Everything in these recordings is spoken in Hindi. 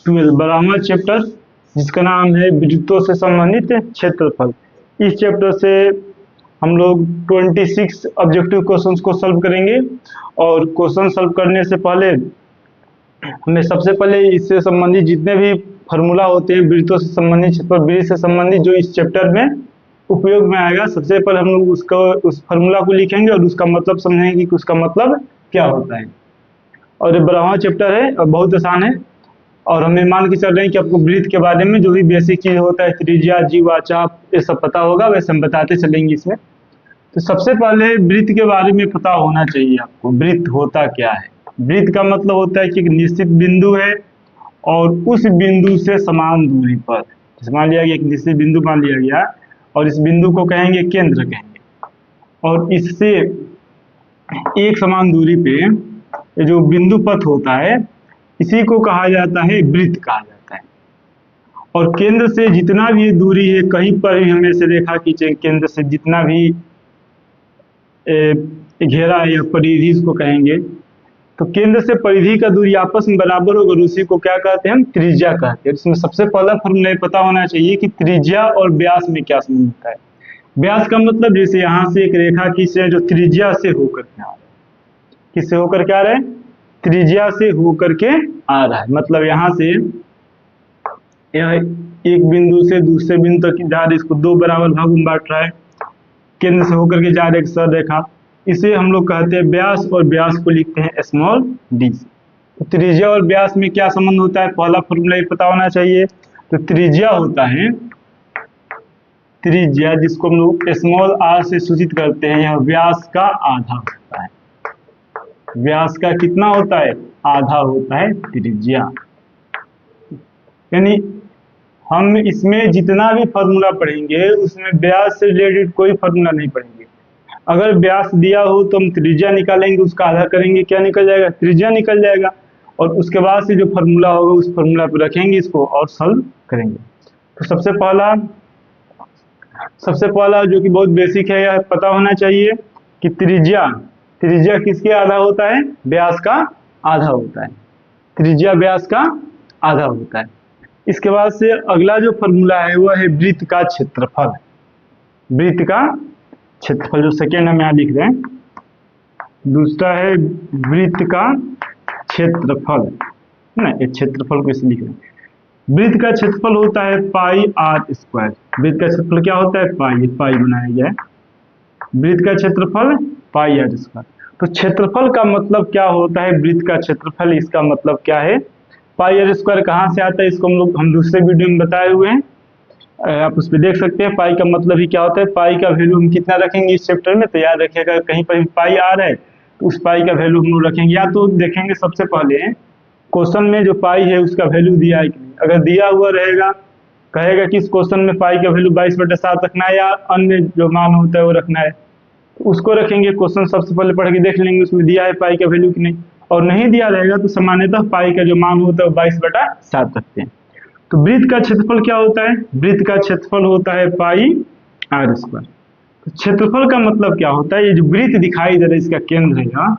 12 12वां चैप्टर जिसका नाम है वृत्तों से संबंधित क्षेत्रफल। इस चैप्टर से हम लोग 26 ऑब्जेक्टिव क्वेश्चंस को सॉल्व करेंगे। और क्वेश्चन सॉल्व करने से पहले हमें सबसे पहले इससे संबंधित जितने भी फार्मूला होते हैं वृत्तों से संबंधित क्षेत्रफल वृत्त से संबंधित जो इस चैप्टर में उपयोग में आएगा, सबसे पहले हम लोग उस फार्मूला को लिखेंगे और उसका मतलब समझेंगे कि उसका मतलब क्या होता है। और ये 12वां चैप्टर है और बहुत आसान है। और हमें मान के चल रहे हैं कि आपको वृत्त के बारे में जो भी बेसिक चीज होता है, त्रिज्या, जीवा, चाप, ये सब पता होगा, वैसे हम बताते चलेंगे इसमें। तो सबसे पहले वृत्त के बारे में पता होना चाहिए आपको, वृत्त होता क्या है। वृत्त का मतलब होता है कि एक निश्चित बिंदु है और उस बिंदु से समान दूरी पर, जैसे मान लिया गया एक निश्चित बिंदु मान लिया गया और इस बिंदु को कहेंगे केंद्र कहेंगे, और इससे एक समान दूरी पे ये जो बिंदु पथ होता है इसी को कहा जाता है वृत्त कहा जाता है। और केंद्र से जितना भी दूरी है, कहीं पर भी हमें से रेखा खींचे, केंद्र से जितना भी घेरा है या परिधि इसको कहेंगे, तो केंद्र से परिधि का दूरी आपस में बराबर होगा, उसी को क्या कहते हैं हम, त्रिज्या कहते हैं। इसमें सबसे पहला फॉर्मूला पता होना चाहिए कि त्रिज्या और व्यास में क्या संबंध होता है। व्यास का मतलब जैसे यहाँ से एक रेखा खींचे जो त्रिज्या से होकर के आ रहा है, किससे होकर के आ रहा है, त्रिज्या से होकर के आ रहा है। मतलब यहाँ से यह एक बिंदु से दूसरे बिंदु तक जा रही, इसको दो बराबर भागों में बांट रहा है, केंद्र से होकर के जा रही एक सरल रेखा, इसे हम लोग कहते हैं व्यास, और व्यास को लिखते हैं स्मॉल डी। तो त्रिज्या और व्यास में क्या संबंध होता है, पहला फॉर्मूला ये पता होना चाहिए। तो त्रिज्या होता है, त्रिज्या जिसको हम लोग स्मॉल आर से सूचित करते हैं, यह व्यास का आधा होता है। व्यास का कितना होता है, आधा होता है त्रिज्या। यानी हम इसमें जितना भी फॉर्मूला पढ़ेंगे उसमें व्यास से रिलेटेड कोई फॉर्मूला नहीं पढ़ेंगे। अगर व्यास दिया हो तो हम त्रिज्या निकालेंगे, उसका आधा करेंगे, क्या निकल जाएगा, त्रिज्या निकल जाएगा। और उसके बाद से जो फॉर्मूला होगा उस फॉर्मूला पर रखेंगे इसको और सॉल्व करेंगे। तो सबसे पहला जो कि बहुत बेसिक है, यह पता होना चाहिए कि त्रिज्या किसके आधा होता है, व्यास का आधा होता है। त्रिज्या व्यास का आधा होता है। इसके बाद से अगला जो फॉर्मूला है वह है वृत्त का क्षेत्रफल। वृत्त का क्षेत्रफल जो सेकेंड हम यहाँ लिख रहे हैं, दूसरा है वृत्त का क्षेत्रफल, ना ये क्षेत्रफल को इसलिए लिख रहे हैं। वृत्त का क्षेत्रफल होता है पाई आर स्क्वायर। वृत्त का क्षेत्रफल क्या होता है, पाई बनाया गया है, वृत्त का क्षेत्रफल पाई आर स्क्वायर। तो क्षेत्रफल का मतलब क्या होता है, वृत्त का क्षेत्रफल, इसका मतलब क्या है, पाई आर स्क्वायर कहाँ से आता है, इसको हम दूसरे वीडियो में बताए हुए हैं, आप उस पर देख सकते हैं। पाई का मतलब ही क्या होता है, पाई का वैल्यू हम कितना रखेंगे इस चैप्टर में, तो याद रखिएगा कहीं पर भी पाई आ रहा है तो उस पाई का वैल्यू हम लोग रखेंगे। या तो देखेंगे सबसे पहले क्वेश्चन में जो पाई है उसका वैल्यू दिया है कि नहीं। अगर दिया हुआ रहेगा, कहेगा कि इस क्वेश्चन में पाई का वैल्यू 22/7 रखना है या अन्य जो मान होता है वो रखना है, तो उसको रखेंगे। क्वेश्चन सबसे पहले पढ़ के देख लेंगे उसमें दिया है पाई का वैल्यू कि नहीं, और नहीं दिया रहेगा तो सामान्यतः पाई का जो मान होता है वो 22/7 रखते हैं। तो वृत्त का क्षेत्रफल क्या होता है, वृत्त का क्षेत्रफल होता है पाई आर स्क्वायर। तो क्षेत्रफल का मतलब क्या होता है, ये जो वृत्त दिखाई दे रहा है इसका केंद्र है यहाँ,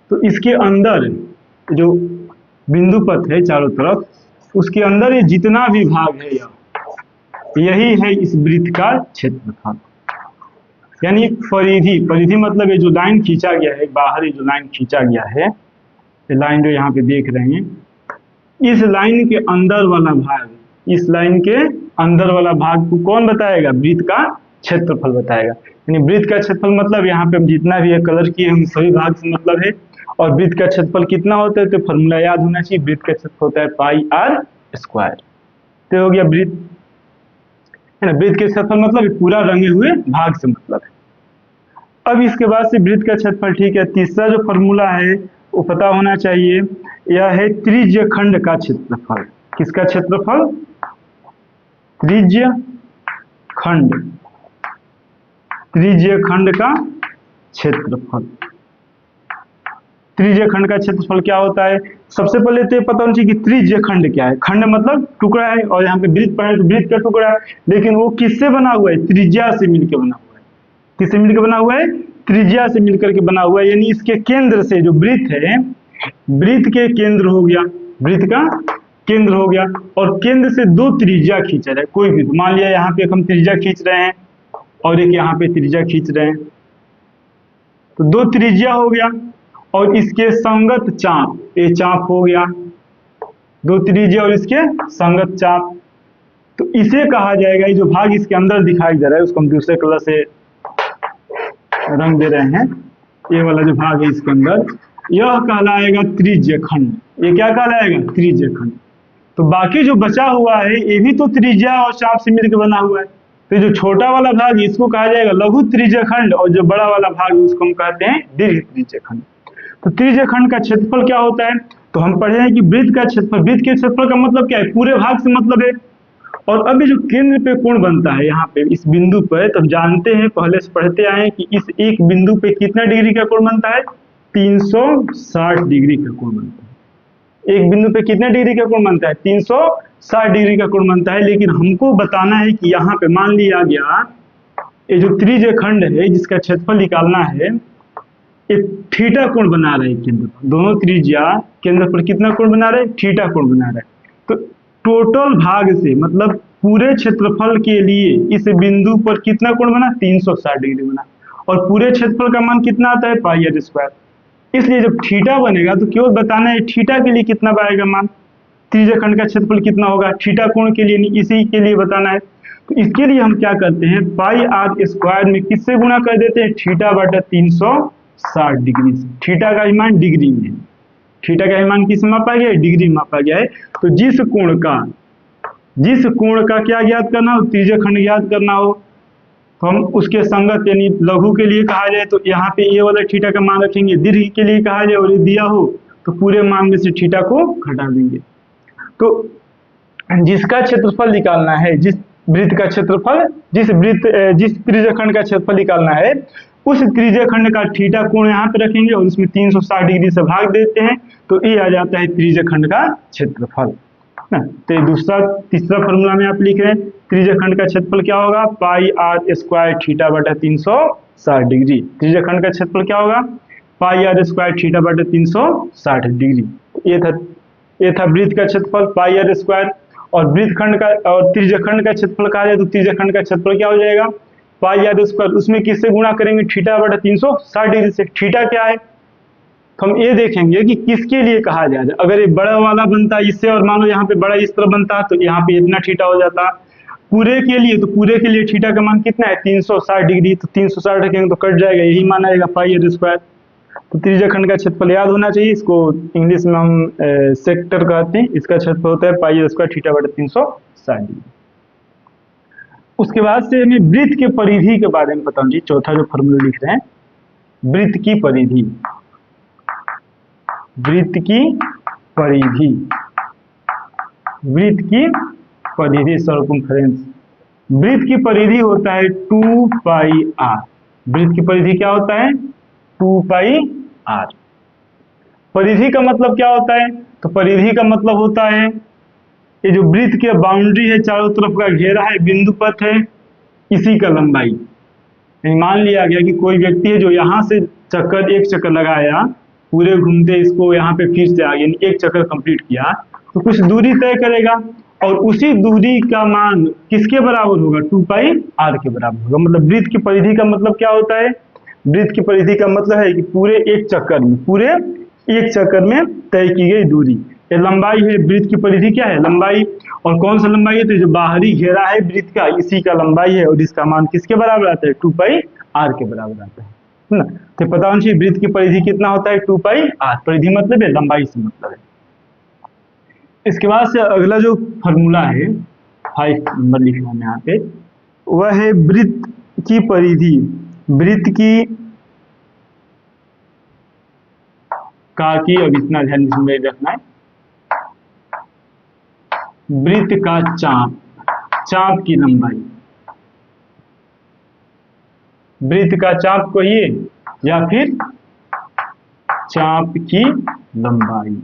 तो इसके अंदर जो बिंदु पथ है चारों तरफ, उसके अंदर ये जितना भी भाग है यही है इस वृत्त का क्षेत्रफल। यानी परिधि मतलब ये जो लाइन खींचा गया है, बाहरी जो लाइन खींचा गया है, ये लाइन जो यहाँ पे देख रहे हैं, इस लाइन के अंदर वाला भाग, इस लाइन के अंदर वाला भाग को कौन बताएगा, वृत्त का क्षेत्रफल बताएगा। यानी वृत्त का क्षेत्रफल मतलब यहाँ पे हम जितना भी है कलर किए हम सभी भाग से मतलब है। और वृत्त का क्षेत्रफल कितना होता है, तो फॉर्मूला याद होना चाहिए, वृत्त का क्षेत्रफल होता है पाई आर स्क्वायर। तो हो गया वृत्त, है ना, वृत्त के क्षेत्रफल मतलब पूरा रंगे हुए भाग से मतलब है। अब इसके बाद से वृत्त का क्षेत्रफल, ठीक है। तीसरा जो फॉर्मूला है वो पता होना चाहिए, यह है त्रिज्य खंड का क्षेत्रफल। किसका क्षेत्रफल, त्रिज्य खंड, त्रिज्य खंड का क्षेत्रफल। त्रिज्य खंड का क्षेत्रफल क्या होता है, सबसे पहले तो ये पता होना चाहिए कि त्रिज्य खंड क्या है। खंड मतलब टुकड़ा है, और यहाँ पे वृत्त पर है तो वृत्त का टुकड़ा है, लेकिन वो किससे बना हुआ है, त्रिज्या से मिलकर बना हुआ है। किससे मिलकर बना हुआ है, त्रिज्या से मिलकर के बना हुआ है। यानी इसके केंद्र से जो वृत्त है, वृत्त के केंद्र हो गया, वृत्त का केंद्र हो गया, और केंद्र से दो त्रिज्या खींचा जाए कोई भी। मान लिया यहाँ पे हम त्रिज्या खींच रहे हैं और एक यहाँ पे त्रिज्या खींच रहे हैं, तो दो त्रिज्या हो गया और इसके संगत चाप, ये चाप हो गया, दो त्रिज्या और इसके संगत चाप। तो इसे कहा जाएगा, ये जो भाग इसके अंदर दिखाई दे रहा है उसको हम दूसरे कलर से रंग दे रहे हैं, ये वाला जो भाग है इसके अंदर, यह कहलाएगा त्रिज्य खंड। ये क्या कहलाएगा? त्रिज्य खंड। तो बाकी जो बचा हुआ है ये भी तो त्रिज्या और चाप से मिलकर बना हुआ है। तो जो छोटा वाला भाग इसको कहा जाएगा लघु त्रिज्य खंड, और जो बड़ा वाला भाग उसको हम कहते हैं दीर्घ त्रिज्य खंड। तो त्रिज्य खंड का क्षेत्रफल क्या होता है? तो हम पढ़े हैं कि वृत्त का क्षेत्रफल, वृत्त के क्षेत्रफल का मतलब क्या है? पूरे भाग से मतलब है। और अभी जो केंद्र पे कोण बनता है यहाँ पे इस बिंदु पर, तो हम जानते हैं पहले से पढ़ते आए हैं कि इस एक बिंदु पे कितना डिग्री का कोण बनता है? 360 डिग्री का कोण बनता है। एक बिंदु पे कितना डिग्री का कोण बनता है? 360 डिग्री का कोण बनता है। लेकिन हमको बताना है कि यहाँ पे मान लिया गया ये जो त्रिज्य खंड है जिसका क्षेत्रफल निकालना है, एक थीटा कोण बना रहे हैं केंद्र पर, दोनों त्रिज्या केंद्र पर कितना कोण बना रहे हैं? थीटा कोण बना रहे हैं। तो टोटल भाग से मतलब पूरे क्षेत्रफल के लिए इस बिंदु पर कितना कोण बना? 360 डिग्री बना। और पूरे क्षेत्रफल का मान कितना आता है? पाई आर स्क्वायर। इसलिए जब थीटा बनेगा तो केवल बताना है थीटा के लिए कितना आएगा मान, त्रिज्य खंड का क्षेत्रफल कितना होगा, थीटा कोण के लिए नहीं, इसी के लिए बताना है। तो इसके लिए हम क्या करते हैं? पाई आर स्क्वायर में किससे गुणा कर देते हैं? थीटा बटा 360 डिग्री से। थीटा का मान डिग्री में, थीटा का मान किस मापा गया है? डिग्री मापा गया है। तो जिस कोण का क्या ज्ञात करना हो? त्रिज्य खंड ज्ञात करना हो, तो हम उसके संगत यानी लघु के लिए कहा जाए तो यहाँ पे ये वाला थीटा का मान रखेंगे, दीर्घ के लिए कहा जाए और ये दिया हो तो पूरे मान में से थीटा को घटा देंगे। तो जिसका क्षेत्रफल निकालना है, जिस वृत्त का क्षेत्रफल, जिस त्रिज्य खंड का क्षेत्रफल निकालना है, उस त्रिज्य खंड का थीटा कोण यहाँ पे रखेंगे और उसमें 360 डिग्री से भाग देते हैं, तो ये आ जाता है त्रिज्य खंड का क्षेत्रफल ना। तो दूसरा तीसरा फॉर्मूला में आप लिख रहे हैं त्रिज्य खंड का क्षेत्रफल क्या होगा? पाई आर स्क्वायर थीटा बटा 360 डिग्री। त्रिज्य खंड का क्षेत्रफल क्या होगा? पाई आर स्क्वायर थीटा बटा 360 डिग्री। ये था वृत्त का क्षेत्रफल पाई आर स्क्वायर। और वृत्त खंड का और त्रिज्य खंड का क्षेत्रफल कहा जाए तो त्रिज्य खंड का क्षेत्रफल क्या हो जाएगा? पाई आर स्क्वायर, उसमें किससे गुणा करेंगे? थीटा बटा 360 डिग्री से। थीटा क्या है? तो हम ये देखेंगे कि किसके लिए कहा जाए। अगर ये बड़ा वाला बनता है इससे और मान लो यहाँ पे बड़ा इस तरह बनता तो यहाँ पे इतना थीटा हो जाता। पूरे के लिए, तो पूरे के लिए थीटा का मान कितना है? 360 डिग्री। तो 360 रखेंगे तो कट जाएगा, यही मान आएगा पाई आर स्क्वायर। तो त्रिज्य खंड का क्षेत्रफल याद होना चाहिए, इसको इंग्लिश में हम सेक्टर कहते हैं। इसका क्षेत्रफल होता है पाई आर स्क्वायर थीटा बटा 360 डिग्री। उसके बाद से हमें वृत्त के परिधि के बारे में बताऊं जी, चौथा जो फॉर्मूला लिख रहे हैं, वृत्त की परिधि। वृत्त की परिधि, वृत्त की परिधि सर्कमफ्रेंस। वृत्त की परिधि होता है 2 पाई आर। वृत्त की परिधि क्या होता है? 2 पाई आर। परिधि का मतलब क्या होता है? तो परिधि का मतलब होता है ये जो वृत्त के बाउंड्री है, चारों तरफ का घेरा है, बिंदु पथ है, इसी का लंबाई। मान लिया गया कि कोई व्यक्ति है जो यहाँ से एक चक्कर लगाया, पूरे घूमते इसको यहाँ पे फिर से आ गया, एक चक्कर कंप्लीट किया, तो कुछ दूरी तय करेगा और उसी दूरी का मान किसके बराबर होगा? 2 पाई आर के बराबर होगा। मतलब वृत्त की परिधि का मतलब क्या होता है? वृत्त की परिधि का मतलब है कि पूरे एक चक्कर में तय की गई दूरी, ये लंबाई है। वृत्त की परिधि क्या है? लंबाई। और कौन सा लंबाई है? तो जो बाहरी घेरा है वृत्त का, इसी का लंबाई है और इसका मान किसके बराबर आता है? 2 पाई आर के बराबर आता है ना। तो पता होना चाहिए वृत्त की परिधि कितना होता है? 2 पाई आर। परिधि मतलब है लंबाई से मतलब है। इसके बाद से अगला जो फॉर्मूला है 5 नंबर लिखना है यहाँ पे, वह है वृत्त की परिधि। वृत्त की अब इतना ध्यान में रखना है, वृत्त का चाप की लंबाई। वृत्त का चाप कहिए या फिर चाप की लंबाई,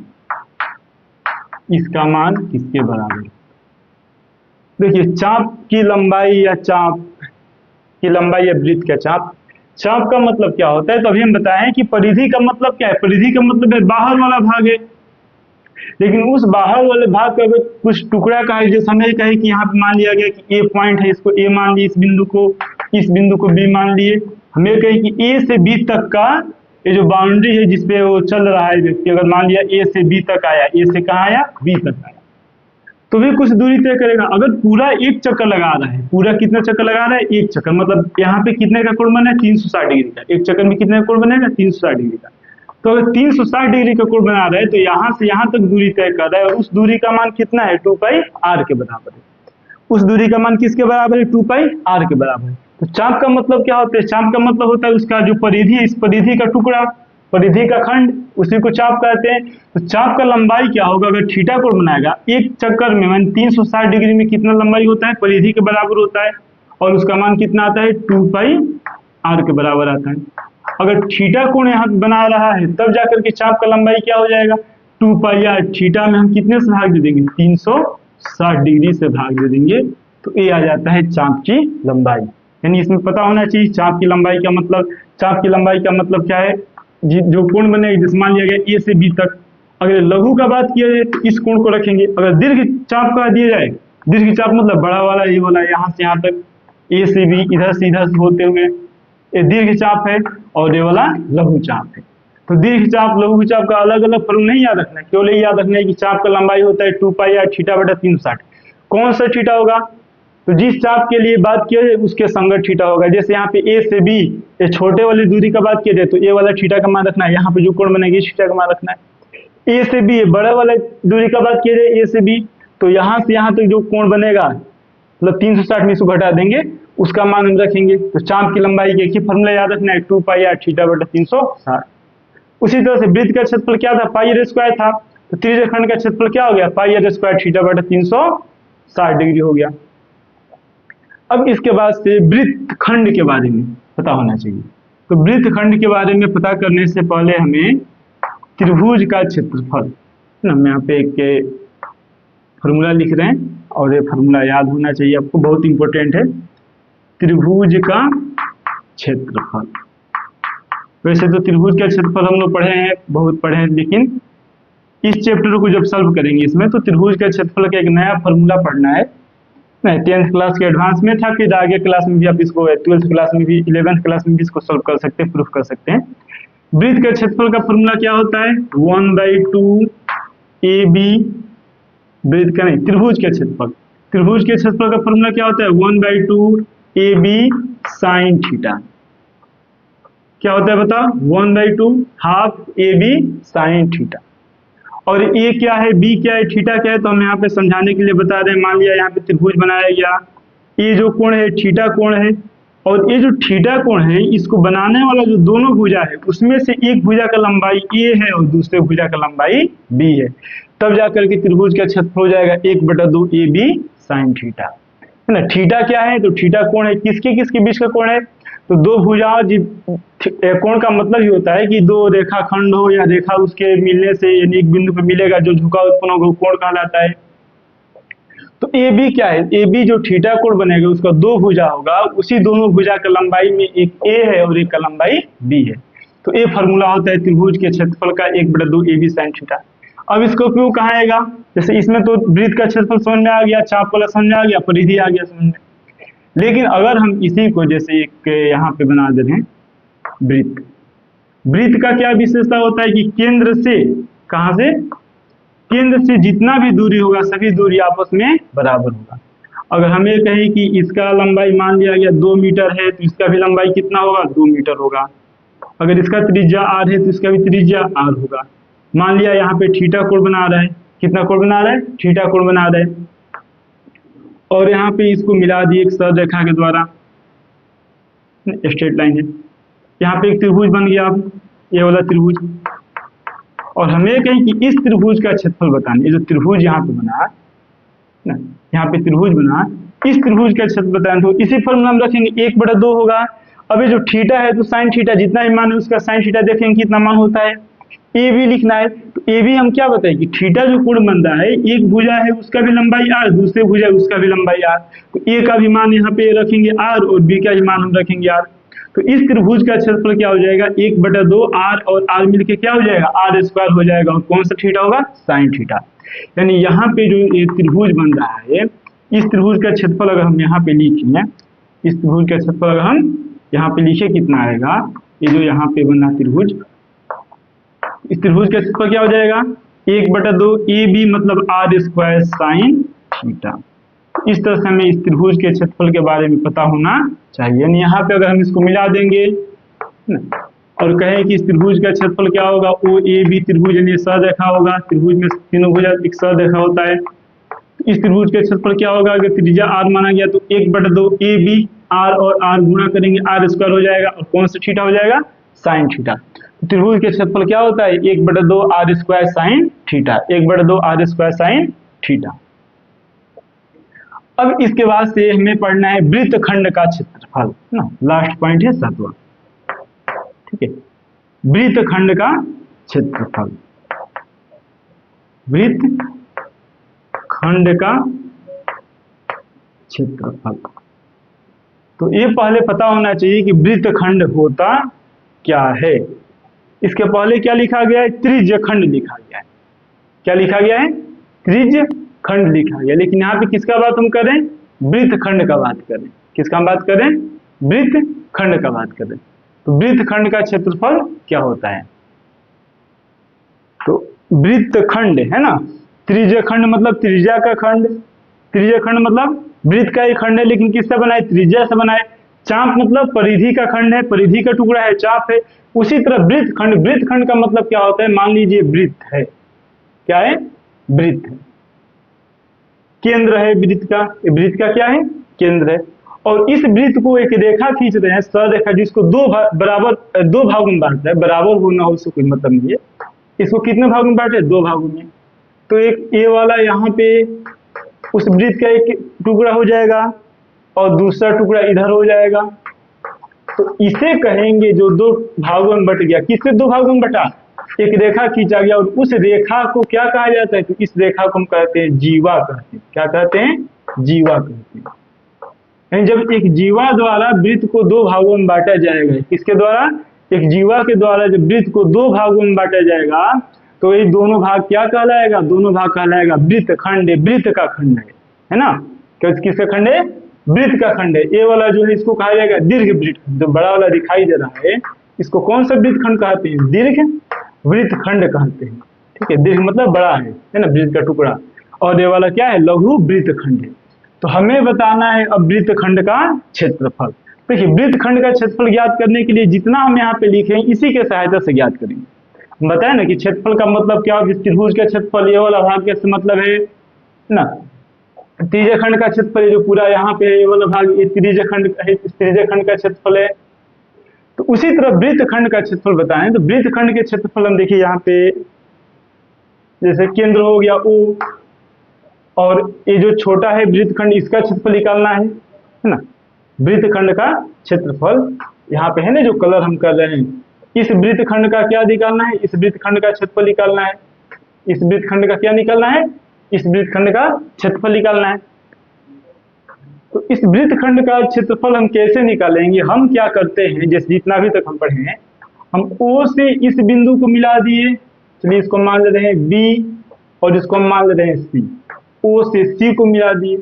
इसका मान किसके बराबर? देखिए चाप की लंबाई या चाप की लंबाई या वृत्त का चाप का मतलब क्या होता है? तो अभी हम बताएं कि परिधि का मतलब क्या है? परिधि का मतलब है बाहर वाला भाग है। लेकिन उस बाहर वाले भाग का अगर कुछ टुकड़ा का है, जैसे हमें कहे कि यहाँ पे मान लिया गया कि ए पॉइंट है, इसको ए मान लिए, इस बिंदु को बी मान लिए, हमें कहे कि ए से बी तक का ये जो बाउंड्री है जिसपे वो चल रहा है व्यक्ति, अगर मान लिया ए से बी तक आया, ए से कहाँ आया, बी तक आया, तो भी कुछ दूरी तय करेगा। अगर पूरा एक चक्कर लगा रहा है, पूरा कितना चक्कर लगा रहा है, एक चक्कर, मतलब यहाँ पे कितने का कोण बना है, 360 डिग्री का, एक चक्कर में कितने का कोण बनेगा, 360 डिग्री का। तो अगर 360 डिग्री का कोण बना रहा है तो यहाँ से यहाँ तक दूरी तय कर रहा है, और उस दूरी का मान कितना है, 2 पाई आर के बराबर है। उस दूरी का मान किसके बराबर है, 2 पाई आर के बराबर है। तो चाप का मतलब क्या होता है, चाप का मतलब होता है उसका जो परिधि है, इस परिधि का टुकड़ा, परिधि का खंड, उसी को चाप कहते हैं। तो चाप का लंबाई क्या होगा, अगर थीटा कोण बनाएगा एक चक्कर में, मान 360 डिग्री में कितना लंबाई होता है, परिधि के बराबर होता है, और उसका मान कितना आता है, 2 पाई आर के बराबर आता है। अगर थीटा कोण यहाँ बना रहा है तब जाकर के चाप का लंबाई क्या हो जाएगा, 2 पाई आर। थीटा में हम कितने से भाग दे देंगे, 360 डिग्री से भाग दे देंगे, तो ये आ जाता है चाप की लंबाई। यानी इसमें पता होना चाहिए चाप की लंबाई का मतलब, चाप की लंबाई का मतलब क्या है, जो कोण बनेगा, जैसे मान लिया गया ए से बी तक, अगर लघु का बात किया जाए तो इस कोण को रखेंगे। अगर दीर्घ चाप का दिया जाए, दीर्घ चाप मतलब बड़ा वाला, ये वाला यहाँ से यहाँ तक, ए से बी, इधर से होते हुए, ये दीर्घ चाप है, और ये वाला लघु चाप है। तो दीर्घ चाप लघु चाप का अलग अलग फॉर्मूला नहीं याद रखना है, केवल ये याद रखना है कि चाप का लंबाई होता है 2 पाई आर थीटा बटा 360। कौन सा थीटा होगा, तो जिस चाप के लिए बात किया जाए उसके संगत थीटा होगा। जैसे यहाँ पे ए से बी, ये छोटे वाली दूरी का बात किया जाए तो ए वाला थीटा का मान रखना है, यहाँ पे जो कोण बनेगी थीटा का मान रखना है। ए से बी, बड़ा वाला दूरी का बात किया जाए ए से बी, तो यहाँ से यहाँ तक जो कोण बनेगा, मतलब 360 में इसको घटा देंगे, उसका मान हम रखेंगे। तो चाप की लंबाई के एक ही फॉर्मूला याद रखना है, 2 पाई आर थीटा बटा 360। उसी तरह से वृत्त का क्षेत्रफल क्या था, पाई आर स्क्वायर था, तो त्रिज्य खंड का क्षेत्रफल क्या हो गया, पाई आर स्क्वायर थीटा बटा 360 डिग्री हो गया। अब इसके बाद से वृत्त खंड के बारे में पता होना चाहिए। तो वृत्त खंड के बारे में पता करने से पहले हमें त्रिभुज का क्षेत्रफल ना, हम यहाँ पे एक फॉर्मूला लिख रहे हैं, और ये फॉर्मूला याद होना चाहिए आपको, बहुत इंपॉर्टेंट है। त्रिभुज का क्षेत्रफल, वैसे तो त्रिभुज का क्षेत्रफल हम लोग पढ़े हैं, बहुत पढ़े हैं, लेकिन इस चैप्टर को जब सॉल्व करेंगे इसमें, तो त्रिभुज का क्षेत्रफल का एक नया फॉर्मूला पढ़ना है। 10th क्लास के एडवांस में था, फिर आगे क्लास में भी आप इसको, 12th क्लास में भी, 11th क्लास में भी इसको सॉल्व कर सकते हैं, प्रूफ कर सकते हैं। वृत्त का क्षेत्रफल का फॉर्मूला क्या होता है, 1/2 AB, वृत्त का नहीं, त्रिभुज के क्षेत्रफल, त्रिभुज के क्षेत्रफल का फॉर्मूला क्या होता है, 1/2 AB sin थीटा। क्या होता है बताओ, 1/2 हाफ AB sin थीटा। और ए क्या है, बी क्या है, थीटा क्या है, तो हम यहाँ पे समझाने के लिए बता रहे हैं। मान लिया यहाँ पे त्रिभुज बनाया गया, ये जो कोण है थीटा कोण है, और ये जो थीटा कोण है, इसको बनाने वाला जो दोनों भुजा है, उसमें से एक भुजा का लंबाई ए है और दूसरे भुजा का लंबाई बी है, तब जाकर के त्रिभुज का क्षेत्रफल हो जाएगा 1/2 AB sin थीटा, है ना। थीटा क्या है, तो थीटा कोण है, किसके किसके बीच का कोण है, तो दो भुजाओं, कोण का मतलब ही होता है कि दो रेखा खंड हो या रेखा उसके मिलने से, यानी एक बिंदु पर मिलेगा जो झुकाव उत्पन्न होगा, कोण कहलाता है। तो ए बी क्या है, ए बी जो थीटा कोण बनेगा उसका दो भुजा होगा, उसी दोनों भुजा का लंबाई में एक ए है और एक का लंबाई बी है। तो ये फॉर्मूला होता है त्रिभुज के क्षेत्रफल का 1/2 AB sin थीटा। अब इसका उपयोग कहाँ आएगा, जैसे इसमें तो वृत्त का क्षेत्रफल समझ में आ गया, चाप वाला समझ में आ गया, परिधि आ गया समझ में, लेकिन अगर हम इसी को जैसे एक यहाँ पे बना दे रहे हैं वृत्त, वृत्त का क्या विशेषता होता है कि केंद्र से, कहाँ से, केंद्र से जितना भी दूरी होगा सभी दूरी आपस में बराबर होगा। अगर हमें कहें कि इसका लंबाई मान लिया गया 2 मीटर है, तो इसका भी लंबाई कितना होगा, 2 मीटर होगा। अगर इसका त्रिज्या r है तो इसका भी त्रिज्या r होगा। मान लिया यहाँ पे थीटा कोण बना रहा है, कितना कोण बना रहा है, थीटा कोण बना रहा है, और यहाँ पे इसको मिला दिए एक सरल रेखा के द्वारा, स्ट्रेट लाइन है, यहाँ पे एक त्रिभुज बन गया, अब ये वाला त्रिभुज, और हमें कहीं कि इस त्रिभुज का क्षेत्रफल बताना, ये जो त्रिभुज यहाँ पे बना ना, यहाँ पे त्रिभुज बना, इस त्रिभुज का क्षेत्रफल बताना, तो इसी फॉर्मूला हम रखेंगे 1/2 होगा। अब ये जो थीटा है तो साइन थीटा जितना ही मान है उसका साइन थीटा देखेंगे कितना मान होता है, ए बी लिखना है। तो ए बी हम क्या बताएं कि थीटा जो कोण बन रहा है, एक भुजा है उसका भी लंबाई r, दूसरे भुजा है उसका भी लंबाई r, तो ए का भी मान यहाँ पे रखेंगे r और बी का भी मान हम रखेंगे r। तो इस त्रिभुज का क्षेत्रफल क्या हो जाएगा, 1/2 आर और आर मिलके क्या हो जाएगा, आर स्क्वायर हो जाएगा। और कौन सा थीटा होगा, साइन थीटा। यानी यहाँ पे जो ये त्रिभुज बन रहा है, इस त्रिभुज का क्षेत्रफल अगर हम यहाँ पे लिखें, इस त्रिभुज का क्षेत्रफल अगर हम यहाँ पे लिखे कितना आएगा, ये जो यहाँ पे बना त्रिभुज, इस त्रिभुज का क्षेत्रफल क्या हो जाएगा, 1/2 ए बी मतलब आर स्क्वायर साइन थीटा। इस तरह से हमें इस त्रिभुज के क्षेत्रफल के बारे में पता होना चाहिए। यानी यहाँ पे अगर हम इसको मिला देंगे और कहें कि इस त्रिभुज का क्षेत्रफल क्या होगा, ओ ए बी त्रिभुज यानी सरेखा होगा, त्रिभुज में तीनों भुजा एक सरेखा होता है। इस त्रिभुज का क्षेत्रफल क्या होगा, अगर त्रिज्या आर माना गया तो 1/2 ए बी, आर और आर गुणा करेंगे आर स्क्वायर हो जाएगा और कौन सा थीटा हो जाएगा, साइन थीटा। त्रिभुज के क्षेत्रफल क्या होता है, 1/2 r square sine theta, 1/2 r square sine theta. अब इसके बाद से हमें पढ़ना है वृत्तखंड का क्षेत्रफल ना, लास्ट पॉइंट है 7वां। ठीक है, वृत्तखंड का क्षेत्रफल, वृत्तखंड का क्षेत्रफल। तो ये पहले पता होना चाहिए कि वृत्तखंड होता क्या है। इसके पहले क्या लिखा गया है, त्रिज्यखंड लिखा गया है। क्या लिखा गया है, त्रिज्यखंड लिखा गया। लेकिन यहाँ पे किसका बात हम करें, वृत्तखंड का बात करें। किसका हम बात करें, वृत्तखंड का बात करें। तो वृत्तखंड का क्षेत्रफल क्या होता है, तो वृत्तखंड है ना, त्रिज्यखंड मतलब त्रिज्या का खंड, त्रिज्यखंड मतलब वृत्त का ही खंड है, लेकिन किससे बना है, त्रिज्या से बना है। चाप मतलब परिधि का खंड है, परिधि का टुकड़ा है, चाप है। उसी तरह वृत्तखंड, वृत्तखंड का मतलब क्या होता है, मान लीजिए वृत्त है, क्या है, वृत्त है, केंद्र है वृत्त का, वृत्त का क्या है, केंद्र है। और इस वृत्त को एक रेखा खींच रहे हैं, सररेखा, जिसको दो भागों में बांटता है, बराबर हो ना हो उससे कोई मतलब नहीं है। इसको कितने भागों में बांटे, 2 भागों में। तो एक ए वाला यहाँ पे उस वृत्त का एक टुकड़ा हो जाएगा और दूसरा टुकड़ा इधर हो जाएगा। तो इसे कहेंगे जो 2 भागों में बट गया। किससे 2 भागों में बटा, एक रेखा खींचा गया और उस रेखा को क्या कहा जाता है, तो इस रेखा को हम कहते हैं जीवा कहते हैं। क्या कहते हैं, जीवा कहते हैं। यानी जब एक जीवा द्वारा वृत्त को 2 भागों में बांटा जाएगा, किसके द्वारा, एक जीवा के द्वारा जब वृत्त को 2 भागों में बांटा जाएगा, तो ये दोनों भाग क्या कहलाएगा, दोनों भाग कहलाएगा वृत्तखंड, वृत्त का खंड है ना। किसका खंड है, वृत्त का खंड है। ये वाला जो है इसको कहा जाएगा दीर्घ वृत्त, जो बड़ा वाला दिखाई दे रहा है इसको कौन सा वृत्तखंड कहते हैं, दीर्घ वृत्तखंड कहते हैं। ठीक है, दीर्घ मतलब बड़ा है ना, वृत्त का टुकड़ा। और ये वाला क्या है, लघु वृत्तखंड है। तो हमें बताना है अब वृत्तखंड का क्षेत्रफल। देखिए, वृत्तखंड का क्षेत्रफल ज्ञात करने के लिए जितना हम यहाँ पे लिखे हैं इसी के सहायता से ज्ञात करेंगे। हम बताए ना कि क्षेत्रफल का मतलब क्या, त्रिभुज का क्षेत्रफल ये वाला भाग कैसे मतलब है ना, त्रिज्यखंड का क्षेत्रफल जो पूरा यहाँ पे ये वाला भाग, ये त्रिज्यखंड है, त्रिज्यखंड का क्षेत्रफल है। तो उसी तरह वृत्तखंड का क्षेत्रफल बताएं। तो वृत्तखंड के क्षेत्रफल हम देखिए यहाँ पे, जैसे केंद्र हो गया O, और ये जो छोटा है वृत्तखंड, इसका क्षेत्रफल निकालना है ना। वृत्तखंड का क्षेत्रफल यहाँ पे है ना, जो कलर हम कर रहे हैं, इस वृत्तखंड का क्या निकालना है, इस वृत्तखंड का क्षेत्रफल निकालना है। इस वृत्तखंड का क्या निकालना है, इस वृत्तखंड का क्षेत्रफल निकालना है। तो इस वृत्तखंड का क्षेत्रफल हम कैसे निकालेंगे, हम क्या करते हैं, जैसे जितना भी तक हम पढ़े हैं, हम O से इस बिंदु को मिला दिए, चलिए इसको मान लेते हैं B और इसको हम मान लेते हैं C। O से C को मिला दिए,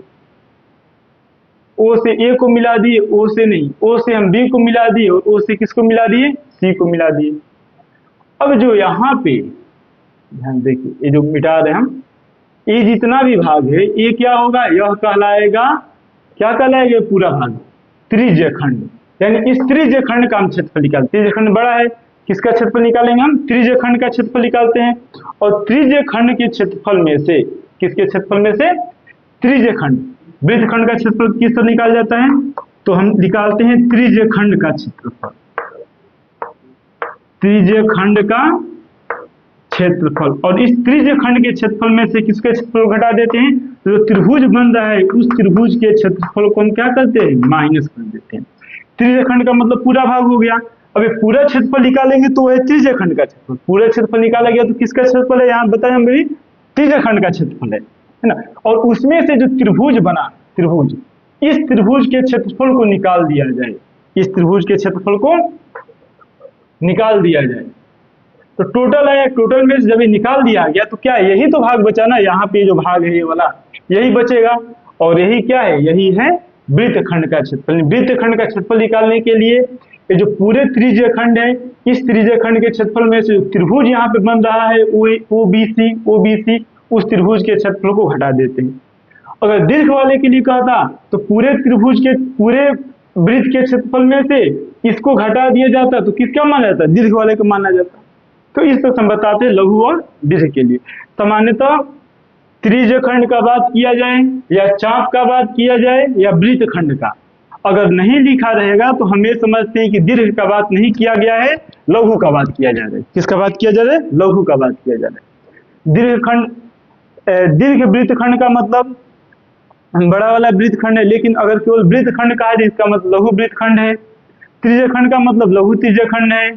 O से A को मिला दिए, O से नहीं, O से हम B को मिला दिए और O से किसको मिला दिए, C को मिला दिए। अब जो यहाँ पे ध्यान देखिए, ये जो मिटा रहे हैं हम, ये जितना भी भाग है ये क्या होगा, यह कहलाएगा, क्या कहलाएगा, पूरा भाग त्रिज्यखंड। यानी इस त्रिज्यखंड का हम क्षेत्रफल निकालते हैं। त्रिज्यखंड बड़ा है, किसका क्षेत्रफल निकालेंगे हम, त्रिज्यखंड का क्षेत्रफल निकालते हैं। और त्रिज्यखंड के क्षेत्रफल में से, किसके क्षेत्रफल में से, त्रिज्यखंड, वृत्तखंड का क्षेत्रफल किस तरह निकाल जाता है, तो हम निकालते हैं त्रिज्यखंड का क्षेत्रफल, त्रिज्यखंड का क्षेत्रफल। और इस त्रिज्यखंड के क्षेत्रफल में से किसके क्षेत्रफल घटा देते हैं, तो जो त्रिभुज बन रहा है उस त्रिभुज के क्षेत्रफल को हम क्या करते हैं, माइनस कर देते हैं। त्रिज्यखंड का मतलब पूरा भाग हो गया। अब ये पूरा क्षेत्रफल निकालेंगे तो है त्रिज्यखंड का क्षेत्रफल। पूरा क्षेत्रफल निकाला गया तो किसका क्षेत्रफल है, यहाँ बताए हम भी, त्रिज्यखंड का क्षेत्रफल है ना। और उसमें से जो त्रिभुज बना, त्रिभुज, इस त्रिभुज के क्षेत्रफल को निकाल दिया जाए, इस त्रिभुज के क्षेत्रफल को निकाल दिया जाए। तो टोटल आया, टोटल में से जब ये निकाल दिया गया तो क्या यही तो भाग बचा ना, यहाँ पे जो भाग है ये वाला यही बचेगा, और यही क्या है, यही है वृत्तखंड का क्षेत्रफल। वृत्तखंड का क्षेत्रफल निकालने के लिए ये जो पूरे त्रिज्यीय खंड है, इस त्रिज्यीय खंड के क्षेत्रफल में से त्रिभुज यहाँ पे बन रहा है ओबीसी, उस त्रिभुज के क्षेत्रफल को घटा देते हैं। अगर दीर्घ वाले के लिए कहता तो पूरे त्रिभुज के, पूरे वृत्त के क्षेत्रफल में से इसको घटा दिया जाता तो किसका माना जाता, दीर्घ वाले को माना जाता। तो इस तरह से हम बताते हैं लघु और दीर्घ के लिए। सामान्यतः त्रिज्यीय खंड का बात किया जाए या चाप का बात किया जाए या वृत्त खंड का, अगर नहीं लिखा रहेगा तो हम ये समझते हैं कि दीर्घ का बात नहीं किया गया है, लघु का बात किया जा रहा है। किसका बात किया जा रहा है, लघु का बात किया जा रहा है। दीर्घ खंड, दीर्घ वृत्त खंड का मतलब बड़ा वाला वृत्त खंड है, लेकिन अगर केवल वृत्त खंड कहा जाए इसका मतलब लघु वृत्त खंड है। त्रिज्यीय खंड का मतलब लघु त्रिज्यीय खंड है।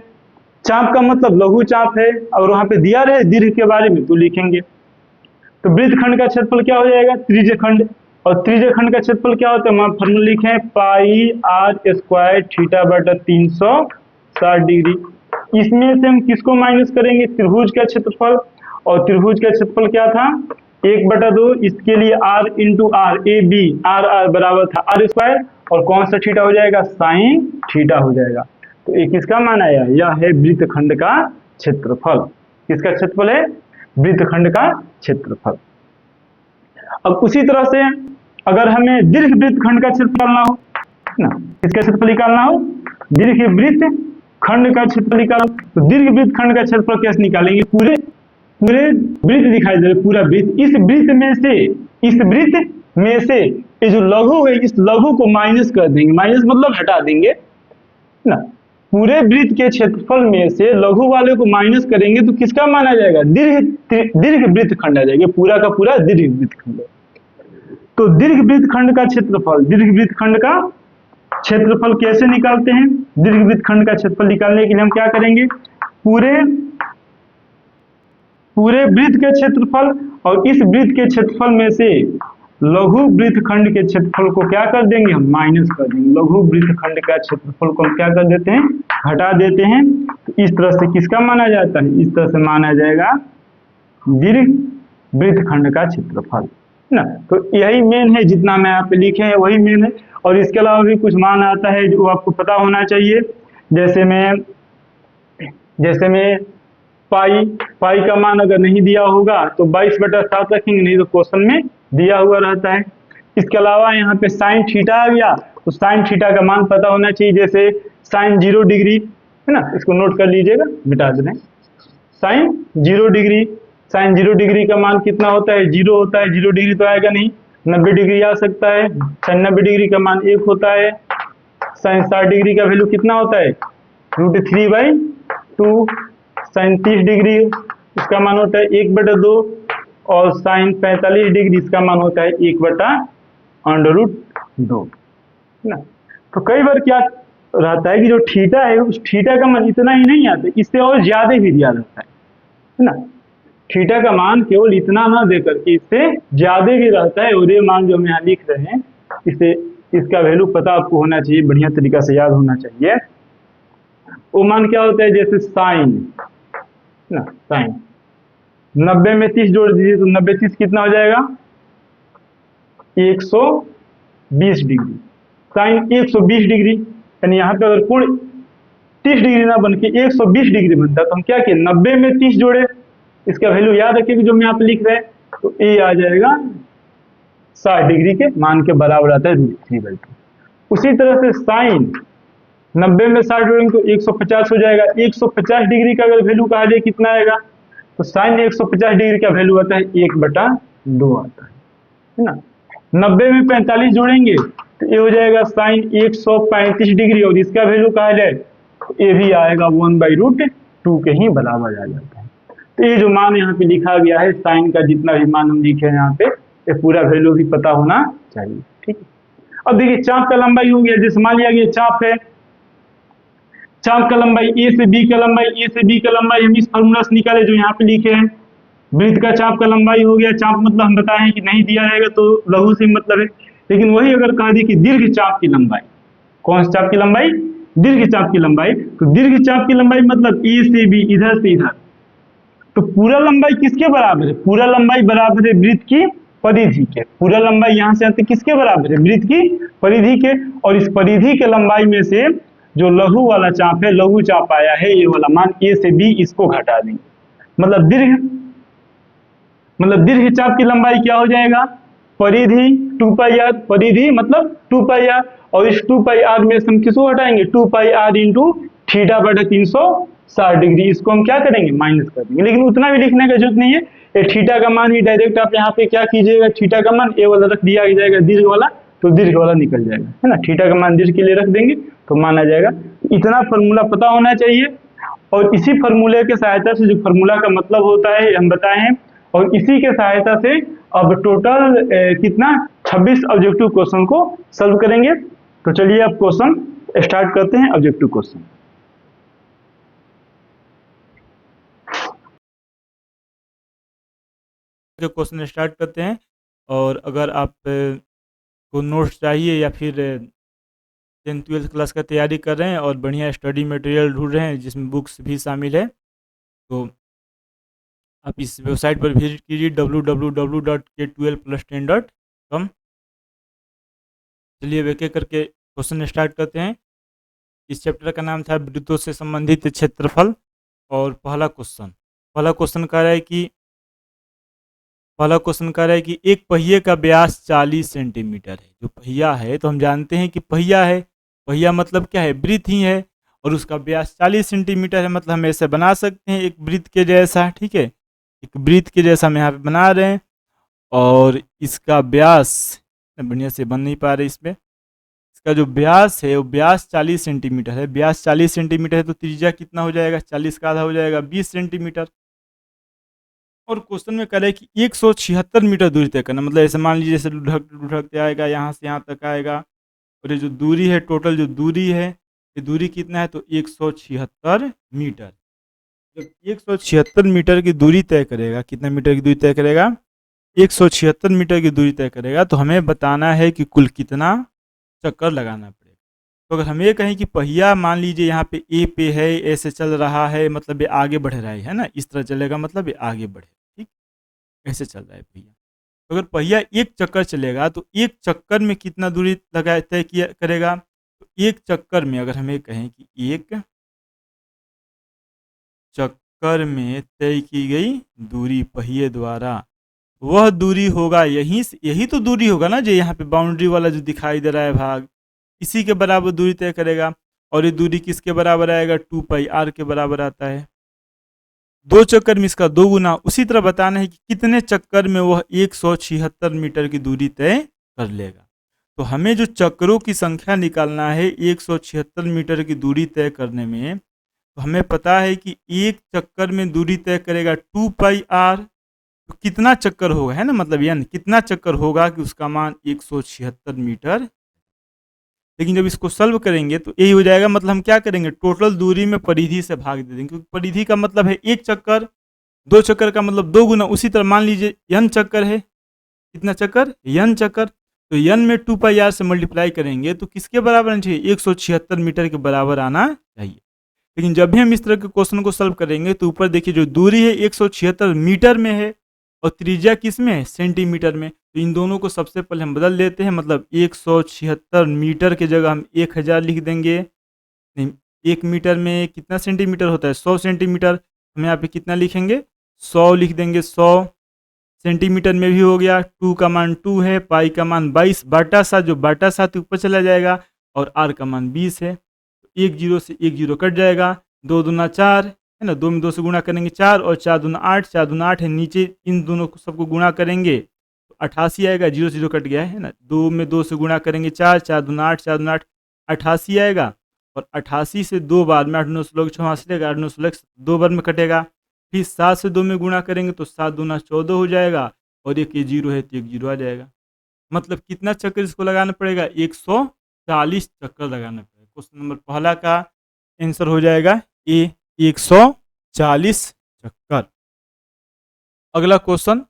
चाप का मतलब लघु चाप है, और वहां पे दिया रहे दीर्घ के बारे में तो लिखेंगे। तो वृत्त खंड का क्षेत्रफल क्या हो जाएगा, त्रिज्यीय खंड। और त्रिज्यीय खंड का क्षेत्रफल क्या होता है, हम फॉर्मूला लिखे पाई आर स्क्वायर थीटा बटा 360 डिग्री। इसमें से हम किसको माइनस करेंगे, त्रिभुज का क्षेत्रफल, और त्रिभुज का क्षेत्रफल क्या था 1/2, इसके लिए r into r, a b r r बराबर था आर स्क्वायर, और कौन सा थीटा हो जाएगा, साइन थीटा हो जाएगा। तो ये किसका मान आया, यह है वृत्त खंड का क्षेत्रफल। किसका क्षेत्रफल है, वृत्त खंड का क्षेत्रफल। अब उसी तरह से अगर हमें दीर्घ वृत्त खंड का क्षेत्रफल निकालना हो ना, किसका क्षेत्रफल निकालना हो, दीर्घ वृत्त खंड का क्षेत्रफल निकालो, तो दीर्घ वृत्त खंड का क्षेत्रफल कैसे निकालेंगे, पूरे वृत्त दिखाई दे रहा है, पूरा वृत्त, इस वृत्त में से ये जो लघु है, इस लघु को माइनस कर देंगे, माइनस मतलब हटा देंगे ना। पूरे वृत्त के क्षेत्रफल में से लघु वाले को माइनस करेंगे तो किसका माना जाएगा, दीर्घ वृत्त खंड आ जाएगा, पूरा का पूरा दीर्घ वृत्त खंड। तो दीर्घ वृत्त खंड का क्षेत्रफल, दीर्घ वृत्त खंड का क्षेत्रफल कैसे निकालते हैं, दीर्घ वृत्त खंड का क्षेत्रफल निकालने के लिए हम क्या करेंगे, पूरे वृत्त के क्षेत्रफल और इस वृत्त के क्षेत्रफल में से लघु वृत्त खंड के क्षेत्रफल को क्या कर देंगे, हम माइनस कर देंगे। लघु वृत्त खंड का क्षेत्रफल को हम क्या कर देते हैं, हटा देते हैं। तो इस तरह से किसका माना जाता है, इस तरह से माना जाएगा दीर्घ वृत्त खंड का क्षेत्रफल ना। तो यही मेन है, जितना मैं यहाँ पे लिखे हैं वही मेन है, और इसके अलावा भी कुछ मान आता है जो आपको पता होना चाहिए। जैसे में पाई का मान अगर नहीं दिया होगा तो 22/7 रखेंगे, नहीं तो क्वेश्चन में दिया हुआ रहता है। इसके अलावा यहाँ पे साइन थीटा आ गया, तो साइन थीटा का मान पता होना चाहिए। जैसे साइन 0 डिग्री है ना, इसको नोट कर लीजिएगा, मिटा दें। साइन 0 डिग्री, साइन 0 डिग्री का मान कितना होता है, 0 होता है। 0 डिग्री तो आएगा नहीं, 90 डिग्री आ सकता है। साइन 90 डिग्री का मान 1 होता है। साइन 60 डिग्री का वैल्यू कितना होता है, √3/2। साइन 30 डिग्री इसका मान होता है 1/2, और साइन 45 डिग्री इसका मान होता है 1/√2 ना। तो कई बार क्या रहता है कि जो थीटा है उस थीटा का मान इतना ही नहीं आता, इससे और ज्यादा भी दिया रहता है ना। थीटा का मान केवल इतना ना दे करके इससे ज्यादा भी रहता है, और ये मान जो हम यहाँ लिख रहे हैं इसे, इसका वैल्यू पता आपको होना चाहिए, बढ़िया तरीका से याद होना चाहिए। वो मान क्या होता है, जैसे साइन ना, साइन 90 में 30 जोड़ दीजिए तो 90 30 कितना हो जाएगा, 120 डिग्री। साइन 120 डिग्री, यानी यहाँ पे अगर पूर्ण 30 डिग्री ना बन के 120 डिग्री बनता है तो हम क्या किए, 90 में 30 जोड़े। इसका वैल्यू याद रखिए जो हम यहाँ पे लिख रहे हैं, तो ये आ जाएगा 60 डिग्री के मान के बराबर आता है √3/2। उसी तरह से साइन 90 में 60 जोड़ेंगे तो 150 हो जाएगा। 150 डिग्री का अगर वैल्यू कहा जाए कितना आएगा, तो साइन 150 डिग्री का वैल्यू आता है 1/2 आता है ना। 90 में 45 जोड़ेंगे तो ये हो जाएगा साइन 135 डिग्री, और इसका वैल्यू कहा जाए तो ये भी आएगा 1/√2 के ही बराबर आ जाता है। तो ये जो मान यहाँ पे लिखा गया है, साइन का जितना भी मान हम लिखे हैं यहाँ पे, ये पूरा वैल्यू भी पता होना चाहिए, ठीक है। अब देखिए चाप का लंबाई हो गया, जैसे मान लिया गया चाप है, चाप का लंबाई ए से बी का लंबाई, ए से बी का लंबाई हम इस फॉर्मूला से निकाले जो यहाँ पे लिखे हैं। वृत्त का चाप का लंबाई हो गया, चाप मतलब हम बताएं कि नहीं दिया रहेगा तो लघु से मतलब है, लेकिन वही अगर कह दी कि दीर्घ चाप की लंबाई, कौन सा चाप की लंबाई? दीर्घ चाप की लंबाई। तो दीर्घ चाप की लंबाई मतलब ए से बी, इधर से इधर। तो पूरा लंबाई किसके बराबर है? पूरा लंबाई बराबर है वृत्त की परिधि के। पूरा लंबाई यहाँ से आते किसके बराबर है? वृत्त की परिधि के। और इस परिधि के लंबाई में से जो लघु वाला चाप है, लघु चाप आया है ये वाला मान ए से बी, इसको घटा देंगे। मतलब दीर्घ चाप की लंबाई क्या हो जाएगा? परिधि 2 पाई आर, परिधि मतलब 2 पाई आर। और इस 2 पाई आर में से हम किसको हटाएंगे? 2 पाई आर इंटू थीटा बटा 360 डिग्री। इसको हम क्या करेंगे? माइनस कर देंगे। लेकिन उतना भी लिखने का जरूरत नहीं है, ये थीटा का मान ही डायरेक्ट आप यहाँ पे क्या कीजिएगा? थीटा का मान ए वाला रख दिया जाएगा दीर्घ वाला, तो दीर्घ वाला निकल जाएगा, है ना। थीटा का मान दीर्घ के लिए रख देंगे तो मान आ जाएगा। इतना फॉर्मूला पता होना चाहिए। और इसी फॉर्मूले के सहायता से, जो फॉर्मूला का मतलब होता है हम बताए हैं, और इसी के सहायता से अब टोटल कितना 26 ऑब्जेक्टिव क्वेश्चन को सॉल्व करेंगे। तो चलिए अब क्वेश्चन स्टार्ट करते हैं, ऑब्जेक्टिव क्वेश्चन। क्वेश्चन स्टार्ट करते हैं। और अगर आप को नोट्स चाहिए या फिर 10th-12th क्लास का तैयारी कर रहे हैं और बढ़िया स्टडी मटेरियल ढूंढ रहे हैं जिसमें बुक्स भी शामिल है, तो आप इस वेबसाइट पर विजिट कीजिए www.k12plus10.com। चलिए एक एक करके क्वेश्चन स्टार्ट करते हैं। इस चैप्टर का नाम था वृत्तों से संबंधित क्षेत्रफल। और पहला क्वेश्चन कह रहा है कि एक पहिए का व्यास 40 सेंटीमीटर है। जो पहिया है तो हम जानते हैं कि पहिया है, पहिया मतलब क्या है? वृत्त ही है। और उसका व्यास 40 सेंटीमीटर है, मतलब हम ऐसे बना सकते हैं एक वृत्त के जैसा, ठीक है। एक वृत्त के जैसा हम यहाँ पे बना रहे हैं। और इसका व्यास बढ़िया से बन नहीं पा रहे इसमें। इसका जो व्यास है वो व्यास 40 सेंटीमीटर है। व्यास 40 सेंटीमीटर है तो त्रिज्या कितना हो जाएगा? 40 का आधा हो जाएगा 20 सेंटीमीटर। और क्वेश्चन में कह रहा है कि 176 मीटर दूरी तय करना। मतलब ऐसे मान लीजिए जैसे लुढ़कते आएगा, यहाँ से यहाँ तक आएगा। और ये जो दूरी है, टोटल जो दूरी है, ये दूरी कितना है? तो 176 मीटर। जब 176 मीटर की दूरी तय करेगा, कितना मीटर की दूरी तय करेगा? 176 मीटर की दूरी तय करेगा, तो हमें बताना है कि कुल कितना चक्कर लगाना पड़ेगा। तो अगर हम ये कहें कि पहिया मान लीजिए यहाँ पे ए पे है, ऐसे चल रहा है, मतलब ये आगे बढ़ रहा है ना, इस तरह चलेगा मतलब ये आगे बढ़े, ठीक, ऐसे चल रहा है पहिया। तो अगर पहिया एक चक्कर चलेगा तो एक चक्कर में कितना दूरी लगा तय किया करेगा? तो एक चक्कर में अगर हम ये कहें कि एक चक्कर में तय की गई दूरी पहिए द्वारा, वह दूरी होगा यही तो दूरी होगा ना, जो यहाँ पे बाउंड्री वाला जो दिखाई दे रहा है भाग, इसी के बराबर दूरी तय करेगा। और ये दूरी किसके बराबर आएगा? 2 पाई आर के बराबर आता है। 2 चक्कर में इसका 2 गुना। उसी तरह बताना है कि कितने चक्कर में वह 176 मीटर की दूरी तय कर लेगा। तो हमें जो चक्रों की संख्या निकालना है 176 मीटर की दूरी तय करने में, तो हमें पता है कि एक चक्कर में दूरी तय करेगा 2 पाई आर। तो कितना चक्कर होगा, है ना, मतलब एन कितना चक्कर होगा कि उसका मान 176 मीटर। लेकिन जब इसको सॉल्व करेंगे तो यही हो जाएगा। मतलब हम क्या करेंगे? टोटल दूरी में परिधि से भाग दे देंगे, क्योंकि परिधि का मतलब है एक चक्कर, 2 चक्कर का मतलब 2 गुना। उसी तरह मान लीजिए n चक्कर है, कितना चक्कर? n चक्कर। तो n में 2 पाई आर से मल्टीप्लाई करेंगे तो किसके बराबर आना चाहिए? 176 मीटर के बराबर आना चाहिए। लेकिन जब भी हम इस तरह के क्वेश्चन को सॉल्व करेंगे तो ऊपर देखिए जो दूरी है 176 मीटर में है और त्रिज्या किस में है? सेंटीमीटर में। तो इन दोनों को सबसे पहले हम बदल देते हैं। मतलब 176 मीटर की जगह हम 1000 लिख देंगे। नहीं, 1 मीटर में कितना सेंटीमीटर होता है? 100 सेंटीमीटर। हम यहाँ पे कितना लिखेंगे? 100 लिख देंगे। 100 सेंटीमीटर में भी हो गया। 2 का मान 2 है, पाई का मान 22 बटा 7, जो बटा 7 ऊपर चला जाएगा, और आर का मान 20 है। एक जीरो से एक जीरो कट जाएगा। 2 दूना 4 है ना, 2 में 2 से गुणा करेंगे 4, और 4 दूना 8, 4 दूना 8 है। नीचे इन दोनों को सबको गुणा करेंगे तो 88 आएगा। 0 से 0 कट गया है ना। 2 में 2 से गुणा करेंगे 4, 4 दूना 8, 4 दूना 8, 88 आएगा। और 88 से 2 बार में 8 9 16 6 चलेगा, 8 9 16 2 बार में कटेगा। फिर 7 से 2 में गुणा करेंगे तो 7 दूना 14 हो जाएगा, और एक ये जीरो है तो एक जीरो आ जाएगा। मतलब कितना चक्कर इसको लगाना पड़ेगा? 140 चक्कर लगाना पड़ेगा। क्वेश्चन नंबर पहला का आंसर हो जाएगा ए, 140 चक्कर। अगला क्वेश्चन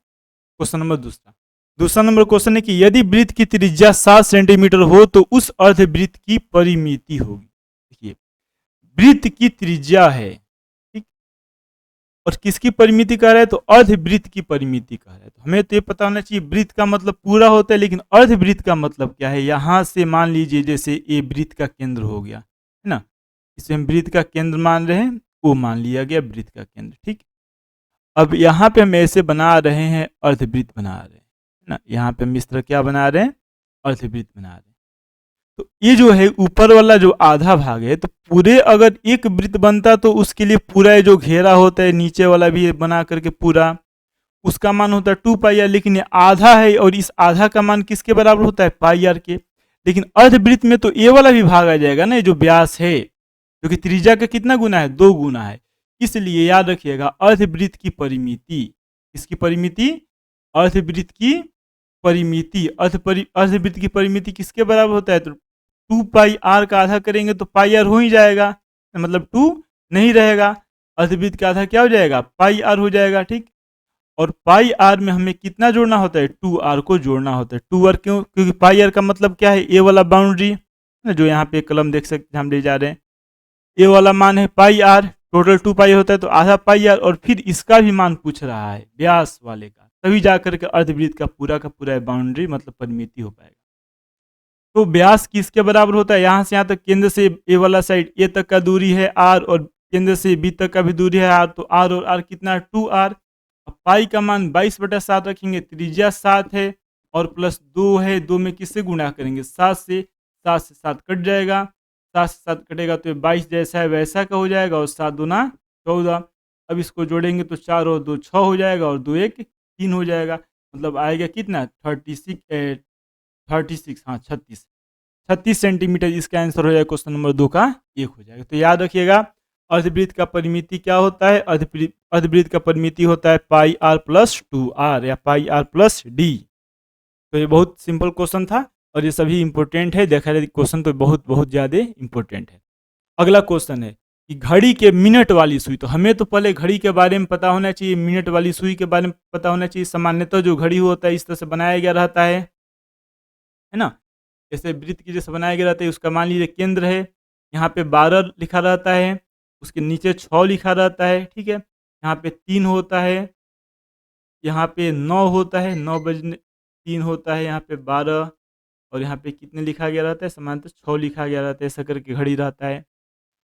नंबर दूसरा। दूसरा नंबर क्वेश्चन है कि यदि वृत्त की त्रिज्या 7 सेंटीमीटर हो तो उस अर्धवृत्त की परिमिति होगी। देखिए, वृत्त की त्रिज्या है, ठीक, और किसकी परिमिति कह रहा है, तो अर्धवृत्त की परिमिति कह रहा है। तो हमें तो ये पता होना चाहिए वृत्त का मतलब पूरा होता है, लेकिन अर्धवृत्त का मतलब क्या है। यहां से मान लीजिए जैसे ये वृत्त का केंद्र हो गया, है ना, इसे हम वृत्त का केंद्र मान रहे हैं, वो मान लिया गया वृत्त का केंद्र, ठीक। अब यहाँ पे हम ऐसे बना रहे हैं, अर्धवृत्त बना रहे हैं, है ना, यहाँ पे हम इस तरह क्या बना रहे हैं, अर्धवृत्त बना रहे हैं। तो ये जो है ऊपर वाला जो आधा भाग है, तो पूरे अगर एक वृत्त बनता तो उसके लिए पूरा ये जो घेरा होता है नीचे वाला भी बना करके पूरा, उसका मान होता है 2 पाई आर, लेकिन ये आधा है और इस आधा का मान किसके बराबर होता है, पाई आर के। लेकिन अर्धवृत्त में तो ये वाला भी भाग आ जाएगा ना, ये जो व्यास है, क्योंकि त्रिज्या का कितना गुना है, 2 गुना है। इसलिए याद रखिएगा अर्धवृत्त की परिमिति, किसकी परिमिति, अर्धवृत्त की परिमिति, अर्धवृत्त की परिमिति किसके बराबर होता है, तो 2 पाई आर का आधा करेंगे तो पाई आर हो ही जाएगा, मतलब 2 नहीं रहेगा, अर्धवृत्त का आधा क्या हो जाएगा, पाई आर हो जाएगा, ठीक। और पाई आर में हमें कितना जोड़ना होता है, 2 आर को जोड़ना होता है। 2 आर क्यों, क्योंकि पाई आर का मतलब क्या है, ए वाला बाउंड्री जो यहाँ पे कलम देख सकते हैं हम ले जा रहे हैं, ए वाला मान है पाई आर, टोटल 2 पाई होता है तो आधा पाई आर, और फिर इसका भी मान पूछ रहा है व्यास वाले का, तभी जाकर के अर्धवृत्त का पूरा बाउंड्री मतलब परिमिति हो पाएगा। तो व्यास किसके बराबर होता है, यहाँ से यहाँ तक केंद्र से ए वाला साइड ए तक का दूरी है आर, और केंद्र से बी तक का भी दूरी है आर, तो आर और आर कितना, 2 आर। अब पाई का मान 22/7 रखेंगे, त्रिज्या 7 है और प्लस 2 है, 2 में किससे गुणा करेंगे, 7 से 7 कट जाएगा, 7 से 7 कटेगा तो 22 जैसा है वैसा का हो जाएगा, और 7 दूना 14। अब इसको जोड़ेंगे तो 4 और 2 6 हो जाएगा, और 2 1 3 हो जाएगा, मतलब आएगा कितना 36 हाँ 36 सेंटीमीटर। इसका आंसर हो जाएगा क्वेश्चन नंबर 2 का 1 हो जाएगा। तो याद रखिएगा अर्धवृत्त का परिमिति क्या होता है, अर्धवृत्त का परिमिति होता है पाई आर प्लस 2 आर या पाई आर प्लस डी। तो ये बहुत सिंपल क्वेश्चन था और ये सभी इंपॉर्टेंट है, देखा जाए क्वेश्चन तो बहुत ज़्यादा इंपॉर्टेंट है। अगला क्वेश्चन है कि घड़ी के मिनट वाली सुई, तो हमें तो पहले घड़ी के बारे में पता होना चाहिए, मिनट वाली सुई के बारे में पता होना चाहिए। सामान्यतः जो घड़ी होता है इस तरह से बनाया गया रहता है ना, जैसे वृत्त की जैसे बनाया गया रहता है, उसका मान लीजिए केंद्र है, यहाँ पे 12 लिखा रहता है, उसके नीचे 6 लिखा रहता है, ठीक है, यहाँ पे 3 होता है, यहाँ पे 9 होता है, 9 बजने 3 होता है, यहाँ पे 12, और यहाँ पे कितने लिखा गया रहता है, सामान्यतः 6 लिखा गया रहता है, ऐसा करके घड़ी रहता है।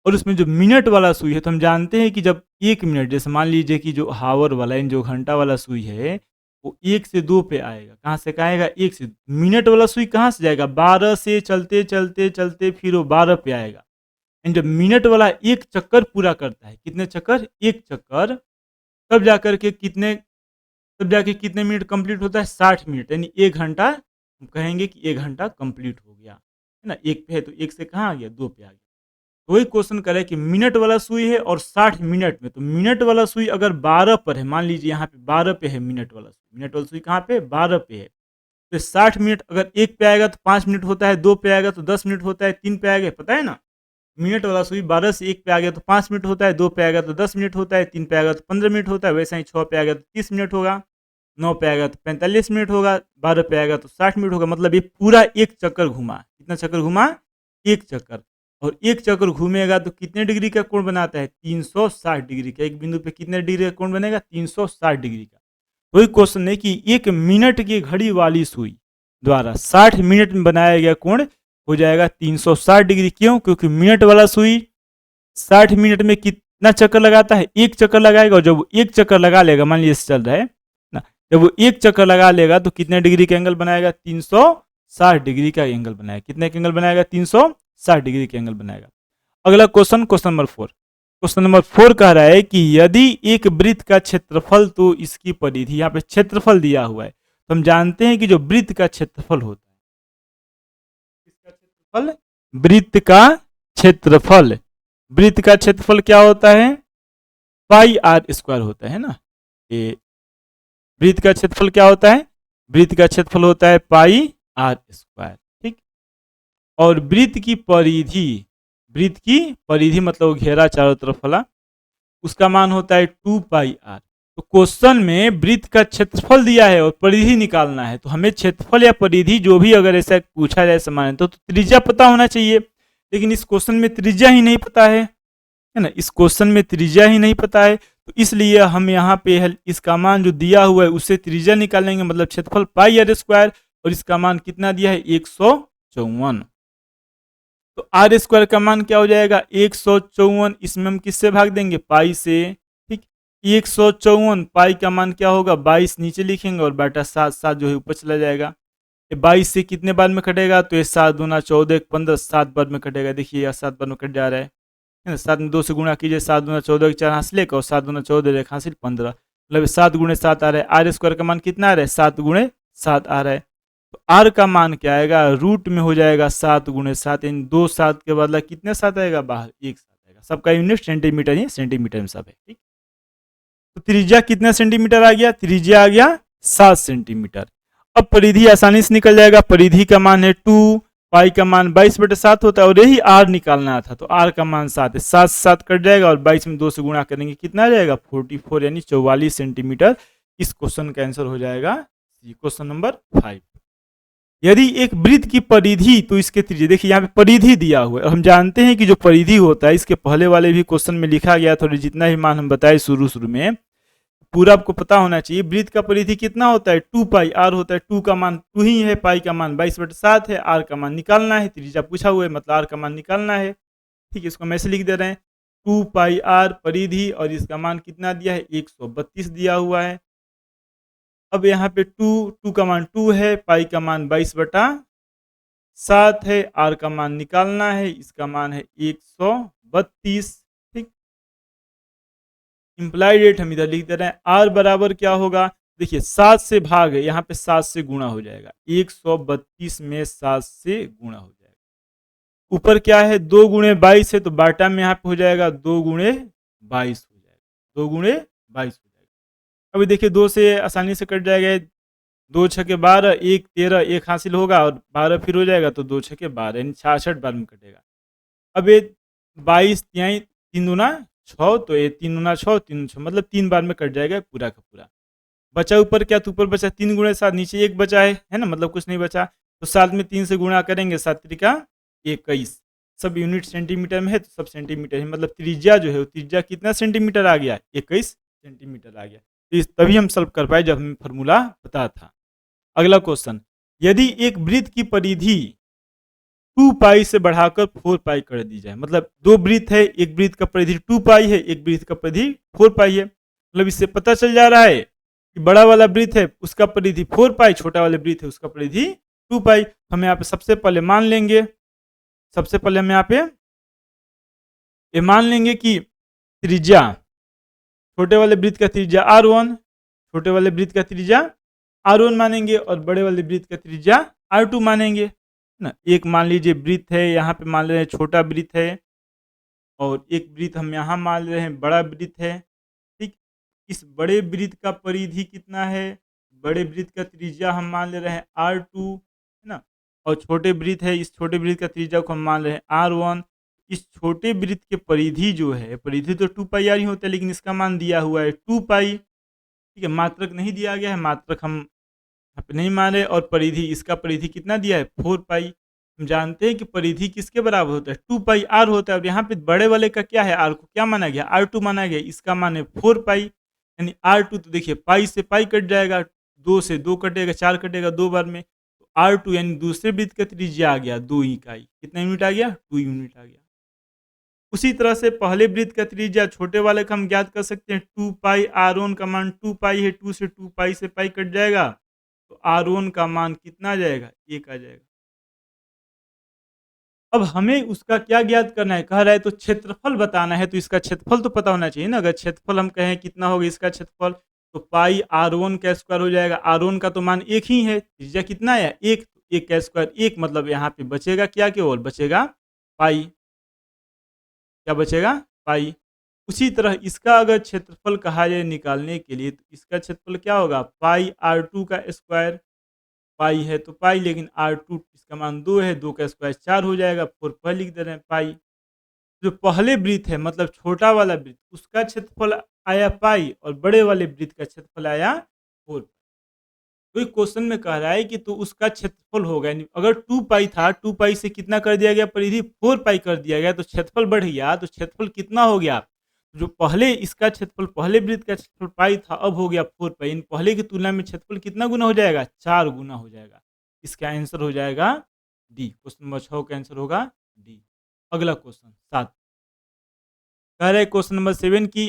और उसमें जो मिनट वाला सुई है, तो हम जानते हैं कि जब 1 मिनट, जैसे मान लीजिए कि जो हावर वाला जो घंटा वाला सुई है वो 1 से 2 पे आएगा, कहाँ से कहाँ आएगा, 1 से। मिनट वाला सुई कहाँ से जाएगा, 12 से चलते चलते चलते फिर वो 12 पे आएगा। एंड जब मिनट वाला 1 चक्कर पूरा करता है, कितने चक्कर, 1 चक्कर, तब जाकर के कितने मिनट कंप्लीट होता है, 60 मिनट, यानी 1 घंटा, हम कहेंगे कि 1 घंटा कंप्लीट हो गया, है ना। 1 पे है तो 1 से कहाँ आ गया, 2 पे आ गया। तो वही क्वेश्चन करे कि मिनट वाला सुई है और 60 मिनट में, तो मिनट वाला सुई अगर 12 पर है, मान लीजिए यहाँ पे 12 पे है मिनट वाला सुई कहाँ पे, 12 पे है, तो 60 मिनट अगर 1 पे आएगा तो 5 मिनट होता है, 2 पे आएगा तो 10 मिनट होता है, 3 पे आएगा, पता है ना। मिनट वाला सुई 12 से 1 पे आ गया तो 5 मिनट होता है, 2 पे आएगा तो 10 मिनट होता है, 3 पे आएगा तो 15 मिनट होता है, वैसा ही 6 पे आएगा तो 30 मिनट होगा, 9 पे आएगा तो 45 मिनट होगा, 12 पे आएगा तो 60 मिनट होगा। मतलब ये पूरा 1 चक्कर घुमा, कितना चक्कर घुमा, 1 चक्कर। और 1 चक्कर घूमेगा तो कितने डिग्री का कोण बनाता है, 360 डिग्री का। एक बिंदु पे कितने डिग्री का कोण बनेगा, 360 डिग्री का। वही क्वेश्चन है कि 1 मिनट की घड़ी वाली सुई द्वारा 60 मिनट में बनाया गया कोण हो जाएगा 360 डिग्री। क्यों, क्योंकि मिनट वाला सुई 60 मिनट में कितना चक्कर लगाता है, 1 चक्कर लगाएगा, और जब वो 1 चक्कर लगा लेगा, मान लीजिए चल रहा है ना, जब वो 1 चक्कर लगा लेगा तो कितने डिग्री का एंगल बनाएगा, 360 डिग्री का एंगल बनाएगा। कितने का एंगल बनाएगा, 360 डिग्री का एंगल बनाएगा। अगला question, question number 4। Question number 4 कह रहा है कि यदि एक वृत्त का क्षेत्रफल तो इसकी परिधि, यहाँ पे क्षेत्रफल दिया हुआ है, तो हम जानते हैं कि जो वृत्त का क्षेत्रफल होता है, वृत्त का क्षेत्रफल, वृत्त का क्षेत्रफल क्या होता है, पाई आर स्क्वायर होता है ना। ये वृत्त का क्षेत्रफल क्या होता है, वृत्त का क्षेत्रफल होता है पाई आर स्क्वायर, ठीक। और वृत्त की परिधि मतलब घेरा चारों तरफ वाला, उसका मान होता है 2 पाई आर। तो क्वेश्चन में वृत्त का क्षेत्रफल दिया है और परिधि निकालना है, तो हमें क्षेत्रफल या परिधि जो भी अगर ऐसा पूछा जाए सामान्य तो त्रिज्या पता होना चाहिए, लेकिन इस क्वेश्चन में त्रिज्या ही नहीं पता है ना, इस क्वेश्चन में त्रिज्या ही नहीं पता है, तो इसलिए हम यहाँ पे इसका मान जो दिया हुआ है उससे त्रिज्या निकालेंगे, मतलब क्षेत्रफल पाई आर स्क्वायर, और इसका मान कितना दिया है 154। तो आर स्क्वायर का मान क्या हो जाएगा 154, इसमें हम किससे भाग देंगे पाई से, ठीक। 154 पाई का मान क्या होगा 22 नीचे लिखेंगे और बटा 7 जो है ऊपर चला जाएगा। 22 से कितने बार में कटेगा, तो ये 7 दूना 14 15 7 बार में कटेगा, देखिए यह 7 बार में कट जा रहा है ना। 7 में 2 से गुणा कीजिए, 7 दूना 14 4 हासिल एक और 7 दूना 14 एक हासिल 15, मतलब 7 गुणे 7 आ रहा है। आर स्क्वायर का मान कितना आ रहा है 7 गुणे 7 आ रहा है, तो आर का मान क्या आएगा रूट में हो जाएगा 7 गुणे 7, इन 2 7 के बदला कितने 7 आएगा बाहर 1 7 आएगा, सबका यूनिट सेंटीमीटर ही सेंटीमीटर में सब है, ठीक। तो त्रिज्या कितना सेंटीमीटर आ गया, त्रिज्या आ गया 7 सेंटीमीटर। अब परिधि आसानी से निकल जाएगा, परिधि का मान है 2, पाई का मान 22/7 होता है और यही आर निकालना था, तो आर का मान 7 है, 7 से 7 कट जाएगा और 22 में 2 से गुणा करेंगे कितना आ जाएगा 44 यानी 44 सेंटीमीटर। इस क्वेश्चन का आंसर हो जाएगा क्वेश्चन नंबर 5। यदि एक वृत्त की परिधि तो इसके त्रिज्या, देखिए यहाँ पे परिधि दिया हुआ है, हम जानते हैं कि जो परिधि होता है इसके पहले वाले भी क्वेश्चन में लिखा गया था, जितना भी मान हम बताए शुरू में पूरा आपको पता होना चाहिए। वृत्त का परिधि कितना होता है 2 पाई आर होता है, 2 का मान 2 ही है, पाई का मान 22/7 है, आर का मान निकालना है, त्रिज्या पूछा हुआ है मतलब आर का मान निकालना है, ठीक है। इसको हम ऐसे लिख दे रहे हैं 2 पाई आर परिधि और इसका मान कितना दिया है 132 दिया हुआ है। अब यहाँ पे 2 का मान 2 है, पाई का मान 22/7 है, आर का मान निकालना है, इसका मान है 132, ठीक। इम्प्लाइड रेट हम इधर लिख दे रहे हैं, आर बराबर क्या होगा, देखिए 7 से भाग है, यहाँ पे 7 से गुणा हो जाएगा, 132 में 7 से गुणा हो जाएगा। ऊपर क्या है 2 गुणे 22 है, तो बाटा में यहाँ पे हो जाएगा 2 गुणे 22 हो जाएगा, 2 गुणे 22 हो जाएगा। अभी देखिए 2 से आसानी से कट जाएगा, 2 छके 12, 1 13, 1 हासिल होगा और 12 फिर हो जाएगा, तो 2 छके 12 यानी 66 बार में कटेगा। अब ये 22 तिहाई 3 दूना 6, तो ये 3 दूना 6 3 6 मतलब 3 बार में कट जाएगा पूरा का पूरा। बचा ऊपर क्या, तो ऊपर बचा 3 गुणे 7, नीचे 1 बचा है ना, मतलब कुछ नहीं बचा, तो 7 में 3 से गुणा करेंगे 7 त्रिका 21, सब यूनिट सेंटीमीटर में है तो सब सेंटीमीटर है, मतलब त्रिज्या जो है वो त्रिज्या कितना सेंटीमीटर आ गया 21 सेंटीमीटर आ गया। तो तभी हम सॉल्व कर पाए जब हमें फॉर्मूला पता था। अगला क्वेश्चन, यदि एक वृत्त की परिधि 2 पाई से बढ़ाकर 4 पाई कर दी जाए, मतलब दो वृत्त है, एक वृत्त का परिधि 2 पाई है, एक वृत्त का परिधि 4 पाई है, मतलब इससे पता चल जा रहा है कि बड़ा वाला वृत्त है उसका परिधि 4 पाई, छोटा वाला वृत्त है उसका परिधि 2 पाई। हम यहाँ पे सबसे पहले मान लेंगे, सबसे पहले हम यहाँ पे ये मान लेंगे कि त्रिज्या, छोटे वाले वृत्त का त्रिज्या r1, छोटे वाले वृत्त का त्रिज्या r1 मानेंगे और बड़े वाले वृत्त का त्रिज्या r2 मानेंगे ना। एक मान लीजिए वृत्त है, यहाँ पे मान ले रहे हैं छोटा वृत्त है और एक वृत्त हम यहाँ मान रहे हैं बड़ा वृत्त है, ठीक। इस बड़े वृत्त का परिधि कितना है, बड़े वृत्त का त्रिज्या हम मान ले रहे हैं r2 है ना, और छोटे वृत्त है, इस छोटे वृत्त का त्रिज्या को हम मान रहे हैं r1। इस छोटे वृत्त के परिधि जो है, परिधि तो 2 पाई आर ही होता है, लेकिन इसका मान दिया हुआ है 2 पाई, ठीक है। मात्रक नहीं दिया गया है, मात्रक हम यहाँ पे नहीं माने, और परिधि, इसका परिधि कितना दिया है 4 पाई। हम जानते हैं कि परिधि किसके बराबर होता है 2 पाई आर होता है, और यहाँ पे बड़े वाले का क्या है आर को क्या माना गया r2 माना गया, इसका मान है 4 पाई, यानी r2 तो देखिए पाई से पाई कट जाएगा, 2 से 2 कटेगा, 4 कटेगा 2 बार में, तो r2 यानी दूसरे वृत्त का त्रिज्या आ गया 2 इकाई, कितना यूनिट आ गया 2 यूनिट आ गया। उसी तरह से पहले वृत्त का त्रिज्या छोटे वाले का हम ज्ञात कर सकते हैं 2 पाई, r1 का मान 2 पाई है, 2 से 2 पाई से पाई कट जाएगा, तो r1 का मान कितना आ जाएगा 1 आ जाएगा। अब हमें उसका क्या ज्ञात करना है, कह रहा है तो क्षेत्रफल बताना है, तो इसका क्षेत्रफल तो पता होना चाहिए ना। अगर क्षेत्रफल हम कहें कितना होगा इसका क्षेत्रफल, तो पाई r1 का स्क्वायर हो जाएगा, r1 का तो मान 1 ही है, त्रिज्या कितना है 1, 1 का स्क्वायर 1, मतलब यहाँ पे बचेगा क्या, केवल बचेगा पाई, क्या बचेगा पाई। उसी तरह इसका अगर क्षेत्रफल कहा जाए निकालने के लिए, तो इसका क्षेत्रफल क्या होगा पाई r2 का स्क्वायर, पाई है तो पाई, लेकिन r2 इसका मान 2 है, 2 का स्क्वायर 4 हो जाएगा, 4 पर लिख दे रहे हैं पाई। जो पहले वृत्त है मतलब छोटा वाला वृत्त उसका क्षेत्रफल आया पाई और बड़े वाले वृत्त का क्षेत्रफल आया 4 पाई। कोई क्वेश्चन में कह रहा है कि तो उसका क्षेत्रफल होगा, यानी अगर 2 पाई था 2 पाई से कितना कर दिया गया परिधि 4 पाई कर दिया गया तो क्षेत्रफल बढ़ गया, तो क्षेत्रफल कितना हो गया? जो पहले इसका क्षेत्रफल पहले वृत्त का क्षेत्रफल पाई था अब हो गया 4 पाई, यानी पहले की तुलना में क्षेत्रफल कितना गुना हो जाएगा? 4 गुना हो जाएगा। इसका आंसर हो जाएगा डी। क्वेश्चन नंबर 6 का आंसर होगा डी। अगला क्वेश्चन 7 कह रहे हैं क्वेश्चन नंबर 7 की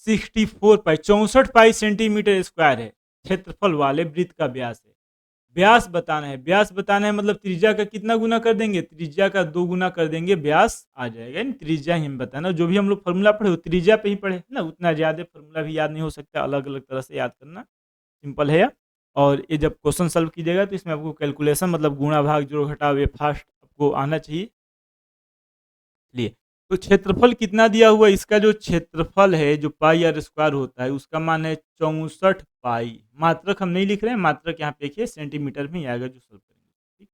64 पाई 64 पाई सेंटीमीटर स्क्वायर है क्षेत्रफल वाले वृत्त का व्यास है। व्यास बताना है, व्यास बताना है मतलब त्रिज्या का कितना गुना कर देंगे? त्रिज्या का 2 गुना कर देंगे, व्यास आ जाएगा। यानी त्रिज्या ही हम बताना, जो भी हम लोग फॉर्मूला पढ़े वो त्रिज्या पे ही पढ़े है ना, उतना ज़्यादा फॉर्मूला भी याद नहीं हो सकता, अलग अलग तरह से याद करना सिंपल है। और ये जब क्वेश्चन सॉल्व कीजिएगा तो इसमें आपको कैलकुलेशन मतलब गुणा भाग जोड़ घटाव ये फास्ट आपको आना चाहिए। लिए तो क्षेत्रफल कितना दिया हुआ है? इसका जो क्षेत्रफल है जो पाई आर स्क्वायर होता है उसका मान है 64 पाई। मात्रक हम नहीं लिख रहे हैं, मात्रक यहाँ पे देखिए सेंटीमीटर में ही आएगा जो सॉल्व करेंगे। ठीक,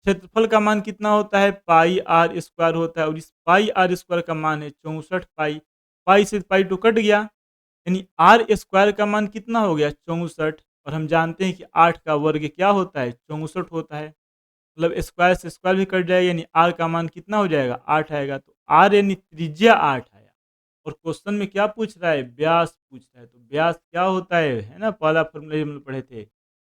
क्षेत्रफल का मान कितना होता है? पाई आर स्क्वायर होता है और इस पाई आर स्क्वायर का मान है 64 पाई। पाई से पाई तो कट गया, यानी आर स्क्वायर का मान कितना हो गया? 64। और हम जानते हैं कि 8 का वर्ग क्या होता है? 64 होता है, मतलब स्क्वायर से स्क्वायर भी कट जाएगा, यानी आर का मान कितना हो जाएगा? 8 आएगा। तो आर यानी त्रिज्या 8 आया। और क्वेश्चन में क्या पूछ रहा है? व्यास पूछ रहा है। तो व्यास क्या होता है ना, पहला फॉर्मूला हम लोग पढ़े थे,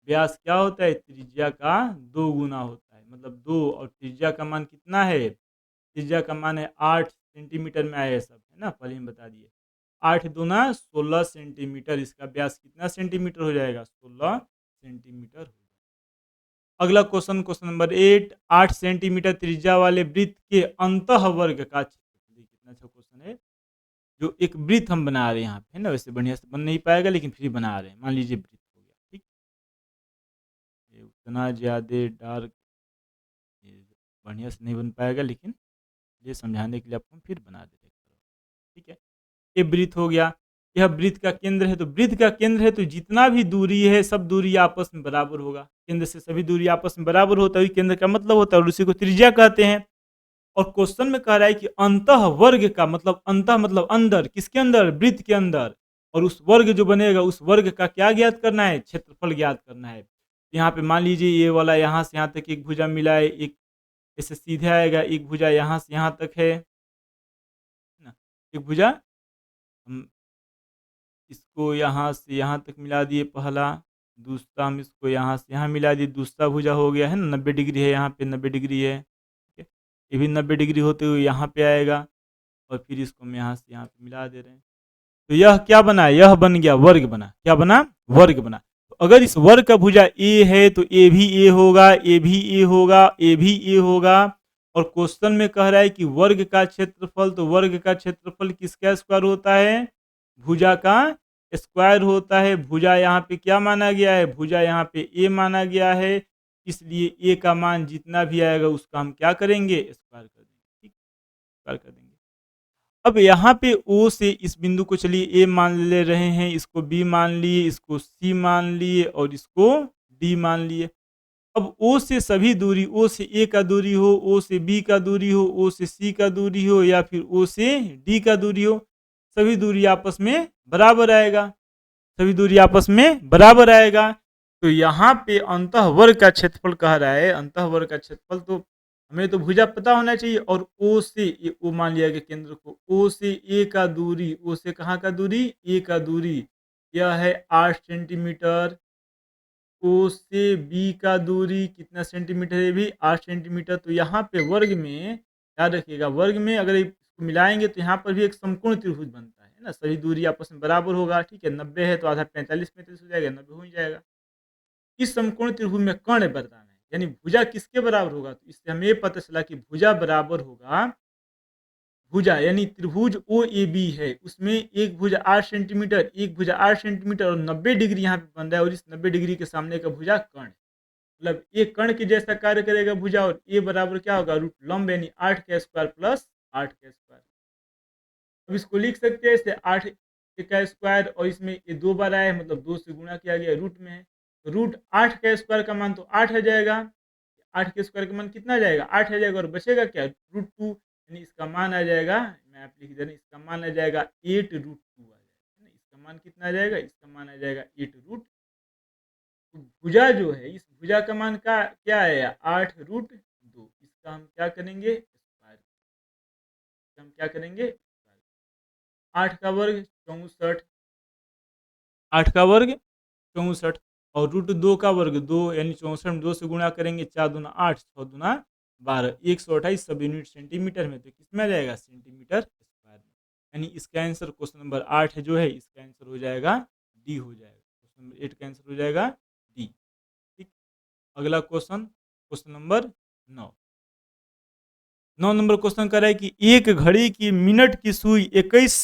व्यास क्या होता है? त्रिज्या का 2 गुना होता है, मतलब 2। और त्रिज्या का मान कितना है? त्रिज्या का मान है 8 सेंटीमीटर में आया सब, है ना, पहले हम बता दिए। 8 दूना 16 सेंटीमीटर, इसका व्यास कितना सेंटीमीटर हो जाएगा? 16 सेंटीमीटर हो जाएगा। अगला क्वेश्चन, क्वेश्चन नंबर 8, 8 सेंटीमीटर त्रिज्या वाले वृत्त के अंतः वर्ग का क्षेत्रफल। कितना अच्छा क्वेश्चन है। जो एक वृत्त हम बना रहे हैं यहाँ पे, है ना, वैसे बढ़िया से बन नहीं पाएगा लेकिन फिर बना रहे हैं। मान लीजिए वृत्त हो गया, ठीक, ये उतना ज़्यादा डार्क बढ़िया से नहीं बन पाएगा, लेकिन ये समझाने के लिए आपको हम फिर बना देते हैं। ठीक है, ये वृत्त हो गया, यह वृत्त का केंद्र है। तो वृत्त का केंद्र है तो जितना भी दूरी है सब दूरी आपस में बराबर होगा। केंद्र से सभी दूरी आपस में बराबर होता है, केंद्र का मतलब होता है, और उसी को त्रिज्या कहते हैं। और क्वेश्चन में कह रहा है कि अंतः वर्ग का मतलब, अंतः मतलब अंदर, किसके अंदर? वृत्त के अंदर। और उस वर्ग जो बनेगा उस वर्ग का क्या ज्ञात करना है? क्षेत्रफल ज्ञात करना है। यहाँ पे मान लीजिए ये वाला यहाँ से यहाँ तक एक भुजा मिला है, एक ऐसे सीधे आएगा, एक भुजा यहाँ से यहाँ तक है ना, एक भुजा हम इसको यहाँ से यहाँ तक मिला दिए पहला, दूसरा हम इसको यहाँ से यहाँ मिला दिए, दूसरा भुजा हो गया है ना, 90 डिग्री है, यहाँ पे 90 डिग्री है, ठीक है, ये भी 90 डिग्री होते हुए यहाँ पे आएगा, और फिर इसको हम यहाँ से यहाँ पे मिला दे रहे हैं। तो यह क्या बना? यह बन गया वर्ग बना। क्या बना? वर्ग बना। तो अगर इस वर्ग का भुजा ए है तो ए भी ए होगा, ए भी ए होगा, ए भी ए होगा। और क्वेश्चन में कह रहा है कि वर्ग का क्षेत्रफल, तो वर्ग का क्षेत्रफल किसका स्क्वायर होता है? भुजा का स्क्वायर होता है। भुजा यहाँ पे क्या माना गया है? भुजा यहाँ पे ए माना गया है, इसलिए ए का मान जितना भी आएगा उसका हम क्या करेंगे? स्क्वायर कर देंगे। ठीक, स्क्वायर कर देंगे। अब यहाँ पे ओ से इस बिंदु को चलिए ए मान ले रहे हैं, इसको बी मान लिए, इसको सी मान लिए और इसको डी मान लिए। अब ओ से सभी दूरी, ओ से ए का दूरी हो, ओ से बी का दूरी हो, ओ से सी का दूरी हो, या फिर ओ से डी का दूरी हो, सभी दूरी आपस में बराबर आएगा, सभी दूरी आपस में बराबर आएगा। तो यहाँ पे अंतः वर्ग का क्षेत्रफल कह रहा है, अंतः वर्ग का क्षेत्रफल, तो हमें तो भुजा पता होना चाहिए। और ओ से ये ओ मान लिया गया केंद्र को, ओ से ए का दूरी, ओ से कहाँ का दूरी? ए का दूरी, यह है 8 सेंटीमीटर। ओ से बी का दूरी कितना सेंटीमीटर है? भी 8 सेंटीमीटर। तो यहाँ पे वर्ग में याद रखिएगा, वर्ग में अगर इसको मिलाएंगे तो यहाँ पर भी एक समकोण त्रिभुज बनता है ना, सभी दूरी आपस में बराबर होगा। ठीक है, 90 है तो आधा 45 45 हो जाएगा, 90 हो ही जाएगा। इस समकोण त्रिभुज में कर्ण बताना है, यानी भुजा किसके बराबर होगा? तो इससे हमें पता चला कि भुजा बराबर होगा, भुजा यानी त्रिभुज ओ ए बी है, उसमें एक भुजा 8 सेंटीमीटर, एक भुजा 8 सेंटीमीटर और 90 डिग्री यहाँ पे बन रहा है, और इस 90 डिग्री के सामने का भुजा कर्ण, मतलब एक कर्ण के जैसा कार्य करेगा भुजा। और ए बराबर क्या होगा? रूट लंब, यानी 8 का स्क्वायर प्लस 8 का स्क्वायर। अब इसको लिख सकते हैं इसे 8 का स्क्वायर, और इसमें ये 2 बार आया है, मतलब 2 से गुणा किया गया, रूट में है, तो रूट 8 का स्क्वायर का मान तो 8 आ जाएगा। 8 के स्क्वायर का मान कितना आ जाएगा, 8 आ जाएगा, और बचेगा क्या, √2, यानी इसका मान आ जाएगा, मैं आप लिख दे रहा हूँ, इसका मान आ जाएगा 8√2 आ जाएगा, इसका मान कितना आ जाएगा, इसका मान आ जाएगा 8√2। भुजा जो है, इस भुजा का मान का क्या आया, 8√2, इसका हम क्या करेंगे, स्क्वायर, हम क्या करेंगे, 8 का वर्ग 64, 8 का वर्ग 64, और √2 का वर्ग 2, यानी 64 में 2 से गुणा करेंगे, 4 दूना 8, 6 दूना 12, 128 सब यूनिट सेंटीमीटर में, तो किस में आ जाएगा, सेंटीमीटर स्क्वायर में। यानी इसका आंसर क्वेश्चन नंबर 8 जो है, इसका आंसर हो जाएगा डी हो जाएगा, क्वेश्चन नंबर 8 का आंसर हो जाएगा डी। ठीक, अगला question, question number 9 number question कर रहा है कि एक घड़ी की मिनट की सुई 21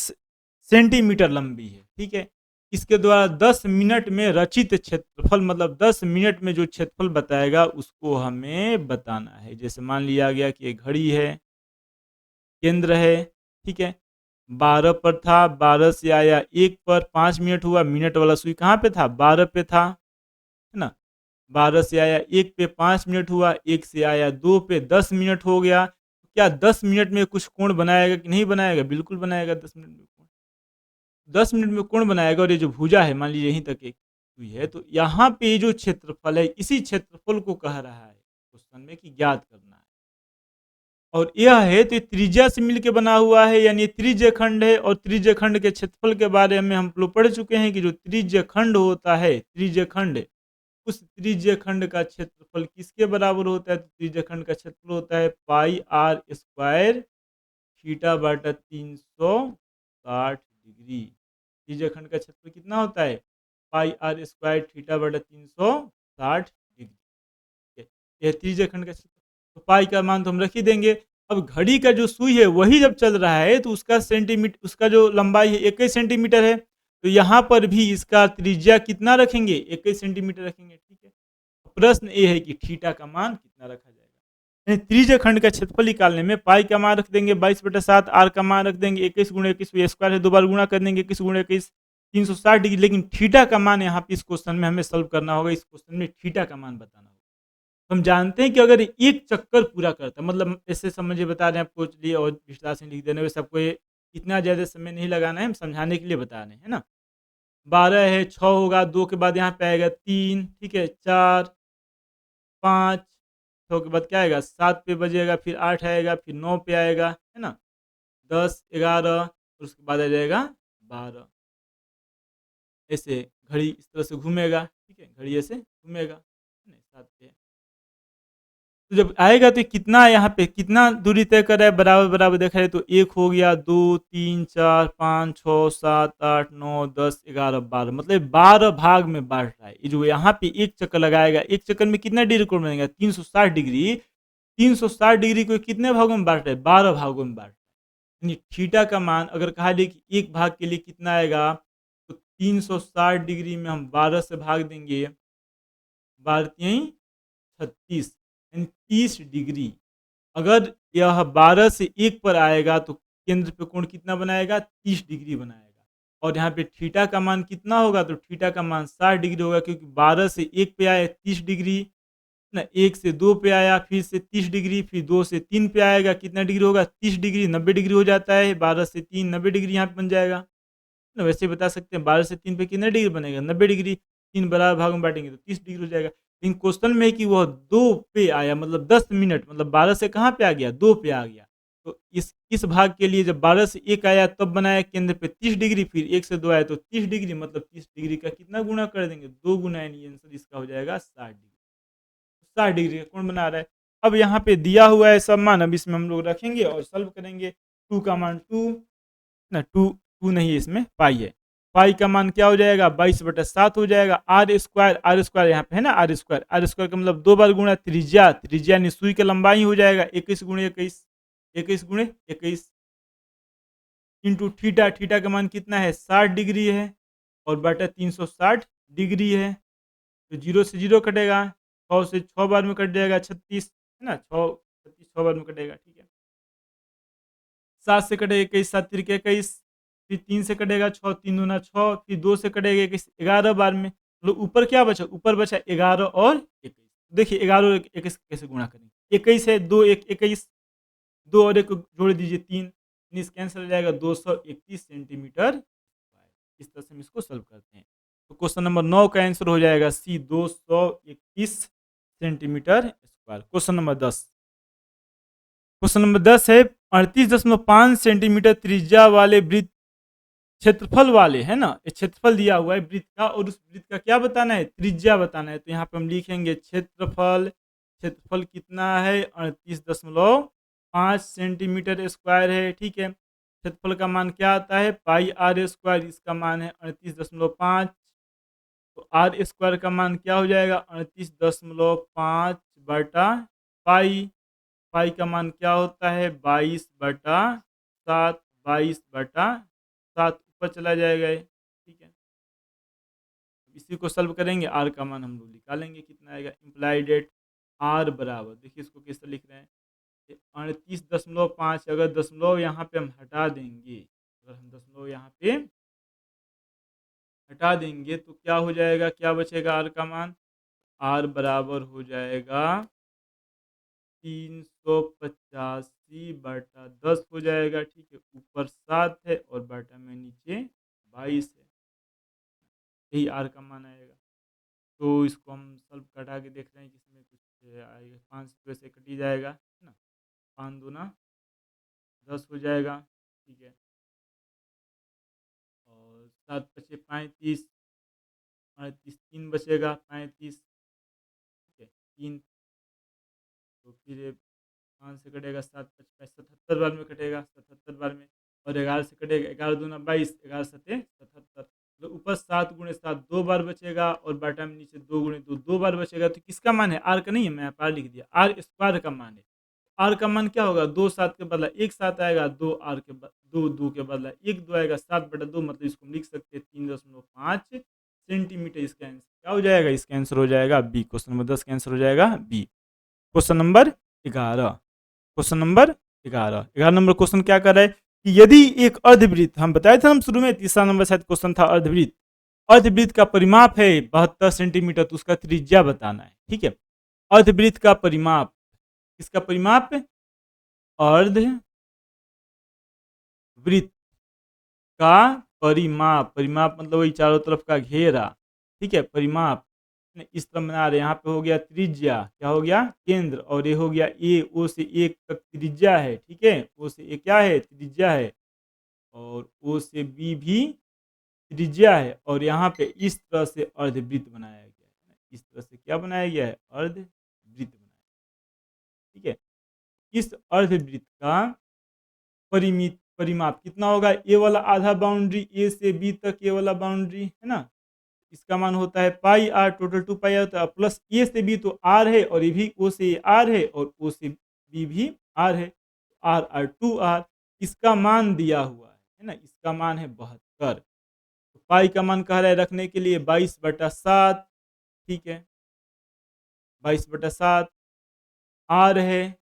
सेंटीमीटर लंबी है, ठीक है, इसके द्वारा 10 मिनट में रचित क्षेत्रफल, मतलब 10 मिनट में जो क्षेत्रफल बताएगा उसको हमें बताना है। जैसे मान लिया गया कि एक घड़ी है, केंद्र है, ठीक है, 12 पर था, 12 से आया 1 पर, 5 मिनट हुआ, मिनट वाला सुई कहाँ पे था, 12 पे था, है ना, 12 से आया 1 पे 5 मिनट हुआ, 1 से आया 2 पे 10 मिनट हो गया। क्या 10 मिनट में कुछ कोण बनाएगा कि नहीं बनाएगा, बिल्कुल बनाएगा, 10 मिनट में कोण, 10 मिनट में कोण बनाएगा। और ये जो भुजा है, मान लीजिए यहीं तक एक सुई है, तो यहाँ पे ये जो क्षेत्रफल है, इसी क्षेत्रफल को कह रहा है क्वेश्चन में कि ज्ञात करना है। और यह है तो त्रिज्या से मिलकर बना हुआ है, यानी त्रिज्य खंड है, और त्रिज्य खंड के क्षेत्रफल के बारे में हम लोग पढ़ चुके हैं कि जो त्रिज्य खंड होता है, त्रिज्य खंड, उस त्रिज्य खंड का क्षेत्रफल किसके बराबर होता है, तो त्रिज्य खंड का क्षेत्रफल होता है पाई आर स्क्वायर थीटा बटा 360 डिग्री। त्रिज्य खंड का क्षेत्रफल कितना होता है, पाई आर स्क्वायर थीटा बटा 360 डिग्री। यह त्रिज्य खंड का क्षेत्रफल, तो पाई का मान तो हम रख ही देंगे। अब घड़ी का जो सुई है वही जब चल रहा है तो उसका सेंटीमीटर, उसका जो लंबाई है 21 सेंटीमीटर है, तो यहाँ पर भी इसका त्रिज्या कितना रखेंगे, 21 सेंटीमीटर रखेंगे, ठीक है। प्रश्न ये है कि थीटा का मान कितना रखा जाएगा, यानी त्रिज्य खंड का क्षेत्रफल निकालने में पाई का मान रख देंगे 22/7, आर का मान रख देंगे 21 × 21 स्क्वायर है, 2 बार गुणा कर देंगे 21 × 21 360 डिग्री। लेकिन थीटा का मान यहाँ पे इस क्वेश्चन में हमें सॉल्व करना होगा, इस क्वेश्चन में थीटा का मान बताना होगा। हम जानते हैं कि अगर एक चक्कर पूरा करता है, मतलब ऐसे समझिए, बता रहे हैं आपको, चलिए और विस्तार से लिख देने, वैसे आपको ये इतना ज़्यादा समय नहीं लगाना है, हम समझाने के लिए बता रहे हैं, है ना। 12 है, 6 होगा, 2 के बाद यहाँ पे आएगा 3, ठीक है, 4, 5, 6 के बाद क्या आएगा, 7 पे बजेगा, फिर 8 आएगा, फिर 9 पे आएगा, है ना, 10, 11, और उसके बाद आ जाएगा 12। ऐसे घड़ी इस तरह से घूमेगा, ठीक है, घड़ी ऐसे घूमेगा, है ना, 7 पे। तो जब आएगा तो कितना, यहाँ पे कितना दूरी तय कर रहा है, बराबर बराबर देखा है तो 1 हो गया, 2, 3, 4, 5, 6, 7, 8, 9, 10, 11, 12, मतलब 12 भाग में बांट रहा है। ये जो यहाँ पे एक चक्कर लगाएगा, एक चक्कर में कितना डिग्री कोण बनेगा, 360 डिग्री। 360 डिग्री को कितने भागों में बांट रहा है, 12 भागों में बांट रहा है। यानी थीटा का मान अगर कहा जाए कि एक भाग के लिए कितना आएगा, तो 360 डिग्री में हम 12 से भाग देंगे, 12 36, यानी 30 डिग्री। अगर यह 12 से 1 पर आएगा तो केंद्र पे कोण कितना बनाएगा, 30 डिग्री बनाएगा। और यहाँ पे थीटा का मान कितना होगा, तो थीटा का मान 60 डिग्री होगा, क्योंकि 12 से 1 पे आया 30 डिग्री ना, 1 से 2 पे आया फिर से 30 डिग्री, फिर 2 से 3 पे आएगा, कितना डिग्री होगा, 30 डिग्री, 90 डिग्री हो जाता है। 12 से 3 90 डिग्री यहाँ पे बन जाएगा ना। वैसे ही बता सकते हैं 12 से 3 पे कितना डिग्री बनेगा, 90 डिग्री। 3 बराबर भागों में बांटेंगे तो 30 डिग्री हो जाएगा। लेकिन क्वेश्चन में है कि वह 2 पे आया, मतलब 10 मिनट, मतलब 12 से कहाँ पे आ गया, 2 पे आ गया। तो इस भाग के लिए जब 12 से 1 आया तब बनाया केंद्र पे 30 डिग्री, फिर 1 से 2 आया तो 30 डिग्री, मतलब 30 डिग्री का कितना गुना कर देंगे, 2 गुना, यानी आंसर इसका हो जाएगा 60 डिग्री। 60 डिग्री का कोण बना रहा है। अब यहाँ पे दिया हुआ है सब मान, अब इसमें हम लोग रखेंगे और सॉल्व करेंगे। 2 का मान 2 ना, 2 नहीं है, इसमें पाई है। पाई का मान क्या हो जाएगा, 22/7 हो जाएगा। आर स्क्वायर यहाँ पे है ना, आर स्क्वायर का मतलब 2 बार गुणा त्रिज्या, यानी सुई का लंबाई हो जाएगा 21 × 21, 21 × 21 इंटू थीटा का मान कितना है, 60 डिग्री है, और बटा 360 डिग्री है। तो 0 से 0 कटेगा, 6 से 6 बार में कट जाएगा 36, है ना, 6 बार में कटेगा, ठीक है। 7 से कटेगा 21, 7 तिरके 21, फिर 3 से कटेगा 6, 3 दूना 6, फिर 2 से कटेगा 21, 11 बार में। मतलब ऊपर क्या बचा, ऊपर बचा 11 और 21। देखिए 11 और 21 कैसे गुणा करेंगे, 21 है, 2 1 21, 2 और 1 को जोड़ दीजिए 3, कैंसिल हो जाएगा 231 सेंटीमीटर। इस तरह से हम इसको सॉल्व करते हैं। तो क्वेश्चन नंबर 9 का आंसर हो जाएगा सी, 221 centimetre square. Question number 10, question number 10 है 38.5 सेंटीमीटर त्रिज्या वाले वृत्त क्षेत्रफल वाले, है ना, ये क्षेत्रफल दिया हुआ है वृत्त का, और उस वृत्त का क्या बताना है, त्रिज्या बताना है। तो यहाँ पे हम लिखेंगे क्षेत्रफल, क्षेत्रफल कितना है 38.5 सेंटीमीटर स्क्वायर है, ठीक है। क्षेत्रफल का मान क्या आता है पाई आर स्क्वायर, इसका मान है 38.5, तो आर स्क्वायर का मान क्या हो जाएगा 38.5 बटा पाई, पाई का मान क्या होता है 22/7, 22/7 ऊपर चला जाएगा ये, ठीक है। इसी को सॉल्व करेंगे, आर का मान हम लोग निकालेंगे कितना आएगा, इम्प्लाइड एट आर बराबर, देखिए इसको किस तरह लिख रहे हैं 38.5, अगर दशमलव यहाँ पे हम हटा देंगे, अगर हम दशमलव यहाँ पे हटा देंगे तो क्या हो जाएगा, क्या बचेगा आर का मान, आर बराबर हो जाएगा 385/10 हो जाएगा, ठीक है। ऊपर 7 है और बटा में नीचे 22 है, यही आर का मान आएगा। तो इसको हम सॉल्व कटा के देख रहे हैं किसमें कुछ आएगा, 5 से कट ही जाएगा, है ना, 5 दूना 10 हो जाएगा, ठीक है। और 7 बचे 35, 38 3 बचेगा 35, ठीक है, 3, तो फिर 5 से कटेगा 7 5 77 बार में कटेगा, 77 बार में, और 11 से कटेगा, 11 दूना 22, 11 सते 77, तो ऊपर 7 गुणे 7 2 बार बचेगा, और बाटा में नीचे 2 गुणे 2 2 बार बचेगा। तो किसका मान है, आर का नहीं है, मैं आर लिख दिया, आर स्क्वायर का मान है। आर का मान क्या होगा, 2 7 के बदला 1 7 आएगा, 2 आर के 2 2 के बदला 1 2 आएगा, 7/2, मतलब इसको हम लिख सकते हैं 3.5 सेंटीमीटर। इसका आंसर क्या हो जाएगा, इसका आंसर हो जाएगा बी। क्वेश्चन नंबर 10 का आंसर हो जाएगा B. Question number 11, question number 11 number question क्या कर रहा है कि यदि एक अर्धवृत्त, हम बताए थे हम शुरू में, तीसरा नंबर शायद क्वेश्चन था, अर्धवृत्त, अर्धवृत्त का परिमाप है 72 सेंटीमीटर, तो उसका त्रिज्या बताना है, ठीक है। अर्धवृत्त का परिमाप, इसका परिमाप अर्धवृत्त का परिमाप, परिमाप मतलब वही चारों तरफ का घेरा, ठीक है, परिमाप इस तरह बना रहे हैं। यहाँ पे हो गया त्रिज्या, क्या हो गया केंद्र, और ये हो गया ए, ओ से 1 तक त्रिज्या है, ठीक है, ओ से ए क्या है त्रिज्या है, और ओ से बी भी त्रिज्या है, और यहाँ पे इस तरह से अर्धवृत्त बनाया गया है, इस तरह से क्या बनाया गया है अर्धवृत्त बनाया, ठीक है। इस अर्धवृत्त का परिमित परिमाप कितना होगा, ए वाला आधा बाउंड्री, ए से बी तक ये वाला बाउंड्री, है ना, इसका मान होता है पाई आर, टोटल 2 पाई होता है, प्लस ए से बी तो आर है, और ये भी ओ से आर है, और ओ से बी भी आर है, आर आर 2 आर, इसका मान दिया हुआ है ना, इसका मान है 72, तो पाई का मान कह रहा है रखने के लिए 22/7, ठीक है, 22/7, आर है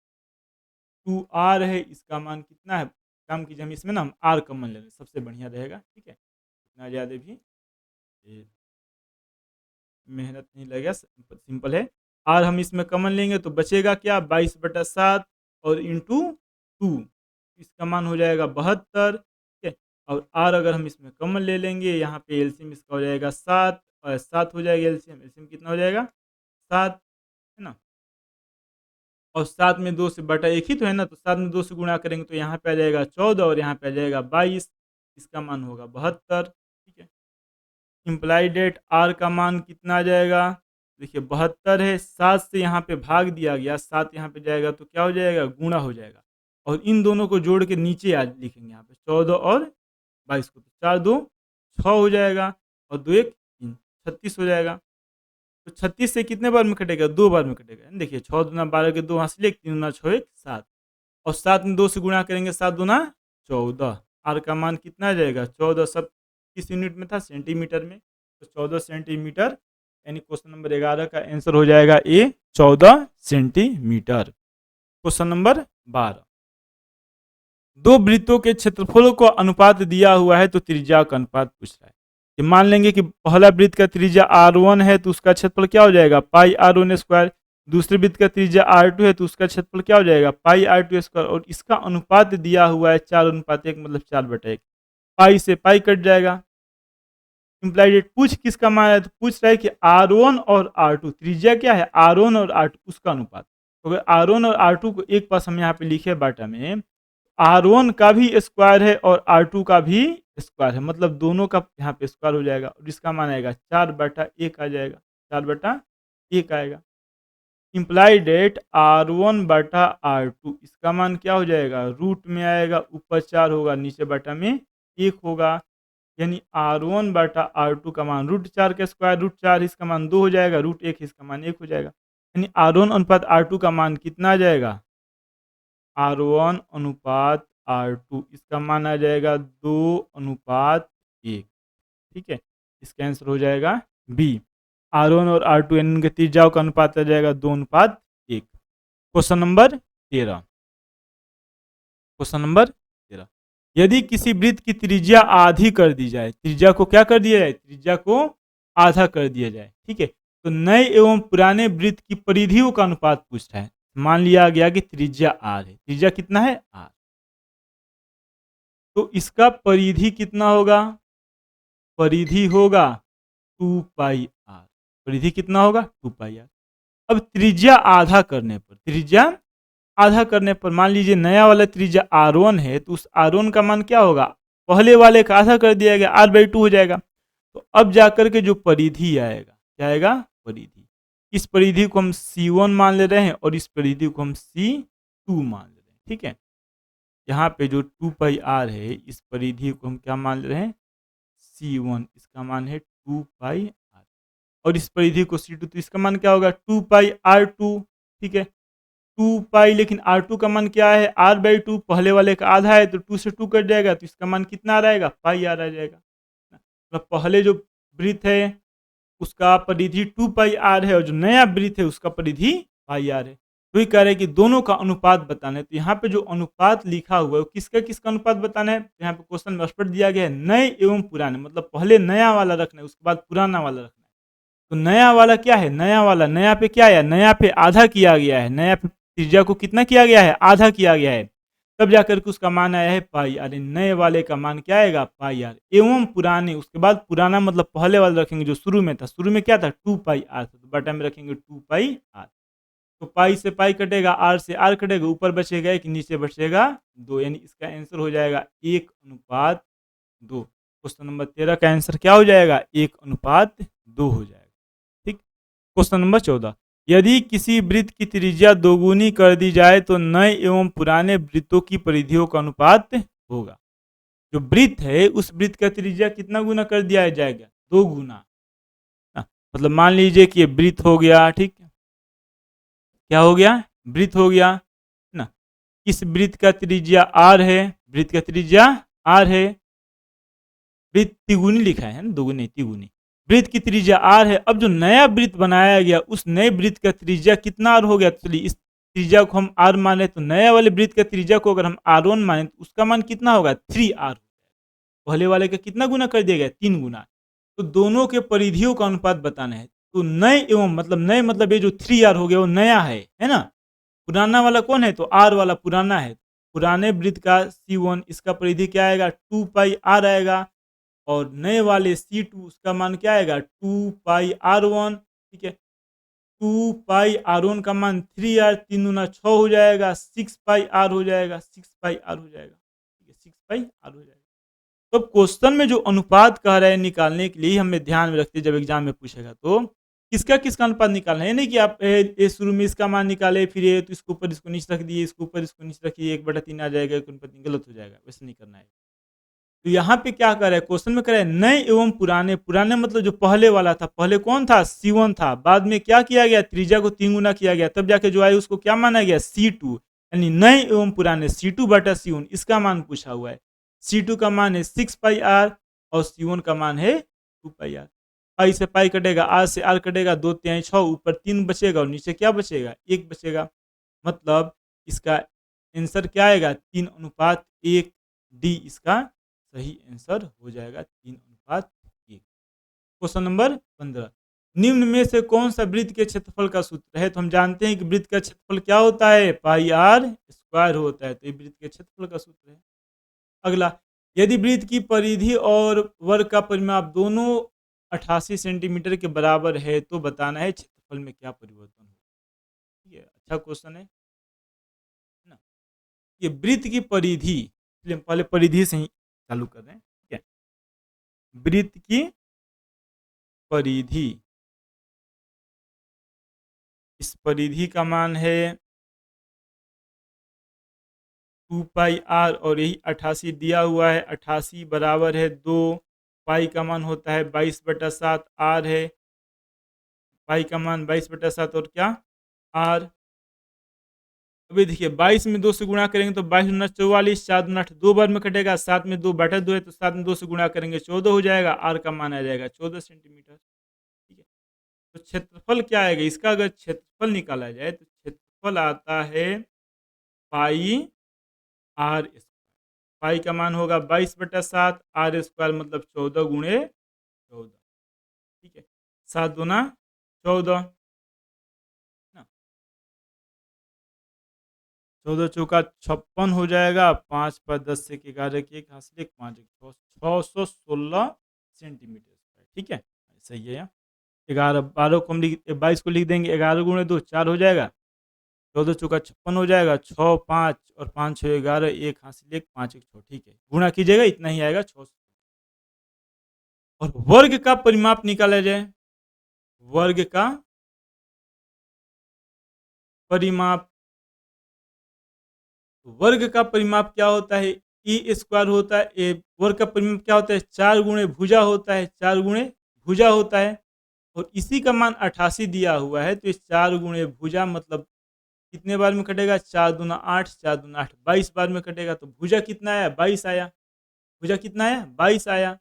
2 आर है, इसका मान कितना है, काम कीजिए हम इसमें ना हम आर कॉमन ले लें, सबसे बढ़िया रहेगा, ठीक है, इतना ज़्यादा भी मेहनत नहीं लगेगा, सिंपल है। आर हम इसमें कॉमन लेंगे तो बचेगा क्या 22/7 और इंटू 2, इसका मान हो जाएगा 72, ठीक है। और आर अगर हम इसमें कॉमन ले लेंगे, यहाँ पे एलसीएम इसका हो जाएगा 7, और 7 हो जाएगा एलसीएम, एलसीएम कितना हो जाएगा 7, है ना, और 7 में 2 से बटा 1 ही तो है ना, तो 7 में 2 से गुणा करेंगे तो यहाँ पे आ जाएगा 14, और यहाँ पे आ जाएगा 22, इसका मान होगा 72, ठीक है। इम्प्लाइड डेट आर का मान कितना आ जाएगा, देखिए 72 है, 7 से यहाँ पे भाग दिया गया, 7 यहाँ पे जाएगा तो क्या हो जाएगा गुणा हो जाएगा, और इन दोनों को जोड़ के नीचे आज लिखेंगे यहाँ पे 14 और 22 को, तो 4 2 6 हो जाएगा, और 2 1 3 36 हो जाएगा। तो 36 से कितने बार में कटेगा, 2 बार में कटेगा, देखिए 6 दूना 12 के 2 वहाँ से 3 दूना 6 1 7, और 7 में 2 से गुणा करेंगे, 7 दूना 14, आर का मान कितना आ जाएगा 14, सब किस यूनिट में था सेंटीमीटर में, तो 14 सेंटीमीटर, यानी क्वेश्चन नंबर 11 का आंसर हो जाएगा ए 14 सेंटीमीटर। क्वेश्चन नंबर 12, दो वृत्तों के क्षेत्रफलों को अनुपात दिया हुआ है, तो त्रिज्या का अनुपात पूछ रहा है। कि मान लेंगे कि पहला वृत्त का त्रिज्या r1 है, तो उसका क्षेत्रफल क्या हो जाएगा पाई r1 स्क्वायर, दूसरे वृत्त का त्रिज्या R2 है तो उसका क्षेत्रफल क्या हो जाएगा पाई R2 स्क्वायर, और इसका अनुपात दिया हुआ है 4:1 मतलब 4/1। पाई से पाई कट जाएगा। इम्प्लाइड डेट पूछ किसका मान है, तो पूछ रहा है कि R1 और R2 त्रिज्या क्या है R1 और R2 उसका अनुपात। तो अगर R1 और R2 को एक पास हम यहाँ पे लिखे बाटा में, R1 का भी स्क्वायर है और R2 का भी स्क्वायर है, मतलब दोनों का यहाँ पे स्क्वायर हो जाएगा और इसका मान आएगा 4/1 आ जाएगा, 4/1 आएगा। इम्प्लाइड डेट R1/R2 इसका मान क्या हो जाएगा रूट में आएगा, ऊपर 4 होगा नीचे बटा में 1 होगा, यानी R1/R2 का मान √4 का स्क्वायर √4 इसका मान 2 हो जाएगा, √1 इसका मान 1 हो जाएगा, यानी R1 अनुपात R2 का मान कितना आ जाएगा R1 अनुपात R2 इसका मान आ जाएगा 2:1। ठीक है, इसका आंसर हो जाएगा बी। R1 और R2 यानी उनके त्रिज्याओं का अनुपात आ जाएगा 2:1। Question number 13। क्वेश्चन नंबर 13, यदि किसी वृत्त की त्रिज्या आधी कर दी जाए, त्रिज्या को क्या कर दिया जाए त्रिज्या को आधा कर दिया जाए, ठीक है, तो नए एवं पुराने वृत्त की परिधियों का अनुपात पूछ रहा है। मान लिया गया कि त्रिज्या आर है, त्रिज्या कितना है आर, तो इसका परिधि कितना होगा, परिधि होगा 2 पाई आर, परिधि कितना होगा 2 पाई आर। अब त्रिज्या आधा करने पर, त्रिज्या आधा करने पर मान लीजिए नया वाला त्रिज्या R1 है तो उस R1 का मान क्या होगा, पहले वाले का आधा कर दिया गया R/2 हो जाएगा। तो अब जाकर के जो परिधि आएगा क्या आएगा परिधि, इस परिधि को हम C1 मान ले रहे हैं और इस परिधि को हम C2 मान ले रहे हैं। ठीक है, यहाँ पे जो 2 पाई R है इस परिधि को हम क्या मान ले रहे हैं C1, इसका मान है 2 पाई R, और इस परिधि को C2 तो इसका मान क्या होगा 2 पाई R2। ठीक है, 2 पाई, लेकिन R2 का मान क्या है R/2, पहले वाले का आधा है तो 2 से 2 कट जाएगा तो इसका मान कितना आ रहेगा पाई R आ जाएगा। तो पहले जो वृत्त है उसका परिधि 2 पाई R है और जो नया वृत्त है उसका परिधि पाई R है। तो ये कह रहे हैं कि दोनों का अनुपात बताना है, तो यहाँ पे जो अनुपात लिखा हुआ है वो किसका किसका अनुपात बताना है, तो यहाँ पे क्वेश्चन में स्पष्ट दिया गया है नए एवं पुराने, मतलब पहले नया वाला रखना है उसके बाद पुराना वाला रखना है। तो नया वाला क्या है, नया वाला, नया पे क्या है, नया पे आधा किया गया है, नया पे त्रिज्या को कितना किया गया है आधा किया गया है, तब जाकर के उसका मान आया है पाई आर। नए वाले का मान क्या आएगा पाई आर, एवं पुराने, उसके बाद पुराना मतलब पहले वाला रखेंगे जो शुरू में था, शुरू में क्या था 2 पाई आर था, तो बटा में रखेंगे 2 पाई आर। तो पाई से पाई कटेगा, आर से आर कटेगा, ऊपर बचेगा एक नीचे बचेगा 2, यानी इसका आंसर हो जाएगा 1:2। क्वेश्चन नंबर 13 का आंसर क्या हो जाएगा 1:2 हो जाएगा। ठीक, क्वेश्चन नंबर 14, यदि किसी वृत्त की त्रिज्या दोगुनी कर दी जाए तो नए एवं पुराने वृत्तों की परिधियों का अनुपात होगा। जो वृत्त है उस वृत्त का त्रिज्या कितना गुना कर दिया जाएगा 2 गुना। मतलब मान लीजिए कि ये वृत्त हो गया, ठीक, क्या हो गया वृत्त हो गया ना, इस वृत्त का त्रिज्या r है, वृत्त का त्रिज्या r है, वृत्त तिगुनी लिखा है ना, दोगुनी तिगुनी, वृत्त की त्रिज्या r है। अब जो नया वृत्त बनाया गया उस नए वृत्त का त्रिज्या कितना r हो गया, तो चलिए इस त्रिज्या को हम r माने, तो नया वाले वृत्त का त्रिज्या को अगर हम R1 माने तो उसका मान कितना होगा 3r, पहले वाले का कितना गुना कर दिया गया 3 गुना। तो दोनों के परिधियों का अनुपात बताना है, तो नए एवं मतलब नए मतलब ये जो 3r हो गया वो नया है ना, पुराना वाला कौन है तो r वाला पुराना है, पुराने वृत्त का C1 इसका परिधि क्या आएगा 2 पाई R आएगा, और नए वाले C2 उसका मान क्या आएगा 2 पाई R1। ठीक है, 2 पाई R1 का मान 3r, 3 गुना 6 हो जाएगा, 6 पाई R हो जाएगा, 6 पाई R हो जाएगा। ठीक है, 6 पाई R हो जाएगा। तो क्वेश्चन में जो अनुपात कह रहे हैं निकालने के लिए हमें ध्यान में रखते, जब एग्जाम में पूछेगा तो किसका किसका अनुपात निकालना है, ये नहीं कि आप ये शुरू में इसका मान निकाले फिर ये तो इसके ऊपर इसको नीचे रख दिए, इसके ऊपर इसको नीचे रखिए, 1/3 आ जाएगा, गलत हो जाएगा, वैसे नहीं करना है। तो यहाँ पे क्या कर रहा है क्वेश्चन में, कर रहा है नए एवं पुराने, पुराने मतलब जो पहले वाला था, पहले कौन था C1 था, बाद में क्या किया गया त्रिज्या को 3 गुना किया गया, तब जाके जो आए उसको क्या माना गया C2, यानी नए एवं पुराने C2/C1 इसका मान पूछा हुआ है। C2 का मान है 6 पाई R और C1 का मान है 2 पाई R। पाई से पाई कटेगा, R से R कटेगा, 2 3 6, ऊपर 3 बचेगा और नीचे क्या बचेगा 1 बचेगा, मतलब इसका आंसर क्या आएगा 3:1 डी इसका सही आंसर हो जाएगा 3:1। क्वेश्चन नंबर 15, निम्न में से कौन सा वृत्त के क्षेत्रफल का सूत्र है? तो हम जानते हैं कि वृत्त का क्षेत्रफल क्या होता है, पाई आर स्क्वायर होता है, तो ये वृत्त के क्षेत्रफल का सूत्र है। अगला, यदि वृत्त की परिधि और वर्ग का परिमाप दोनों 88 सेंटीमीटर के बराबर है तो बताना है क्षेत्रफल में क्या परिवर्तन हो। ठीक है, अच्छा क्वेश्चन है ना। ये वृत्त की परिधि, इसलिए हम पहले परिधि से ही चालू कर रहे हैं। ठीक है, वृत्त की परिधि, इस परिधि का मान है 2 पाई आर और यही 88 दिया हुआ है। 88 बराबर है 2, पाई का मान होता है 22/7, आर है पाई का मान 22/7 और क्या आर। अभी देखिए 22 में 2 से गुणा करेंगे तो 22 दूना 44, 4 दूना 8, 2 बार में कटेगा, 7 में 2/2 है तो 7 में 2 से गुणा करेंगे 14 हो जाएगा, आर का मान आ जाएगा 14 सेंटीमीटर। ठीक है, तो क्षेत्रफल क्या आएगा इसका? अगर क्षेत्रफल निकाला जाए तो क्षेत्रफल आता है पाई आर स्क्वायर। पाई का मान होगा 22/7, आर स्क्वायर मतलब 14 गुणे 14। ठीक है, 7 दूना 14 ना, 14 चौका 56 हो जाएगा, 5 पर 10 से 11 की 1 हासिल 1 5 616 सेंटीमीटर स्क्वायर। ठीक है, सही है। 11 12 को हम 22 को लिख देंगे, 11 गुणे 2 4 हो जाएगा, 14 चौका 56 हो जाएगा, 6 5 और 5 6 11, 1 हासिल 1 5 1 6। ठीक है, गुणा कीजिएगा इतना ही आएगा 600। और वर्ग का परिमाप निकाला जाए, वर्ग का परिमाप, वर्ग का परिमाप क्या होता है? ई स्क्वायर होता है। वर्ग का परिमाप क्या होता है? 4 गुणे भुजा होता है, 4 गुणे भुजा होता है। और इसी का मान 88 दिया हुआ है, तो इस 4 गुणे भुजा मतलब कितने बार में कटेगा? 4 दूना 8, 4 दूना 8, 22 बार में कटेगा, तो भुजा कितना आया? 22 आया। भुजा कितना आया? 22 आया।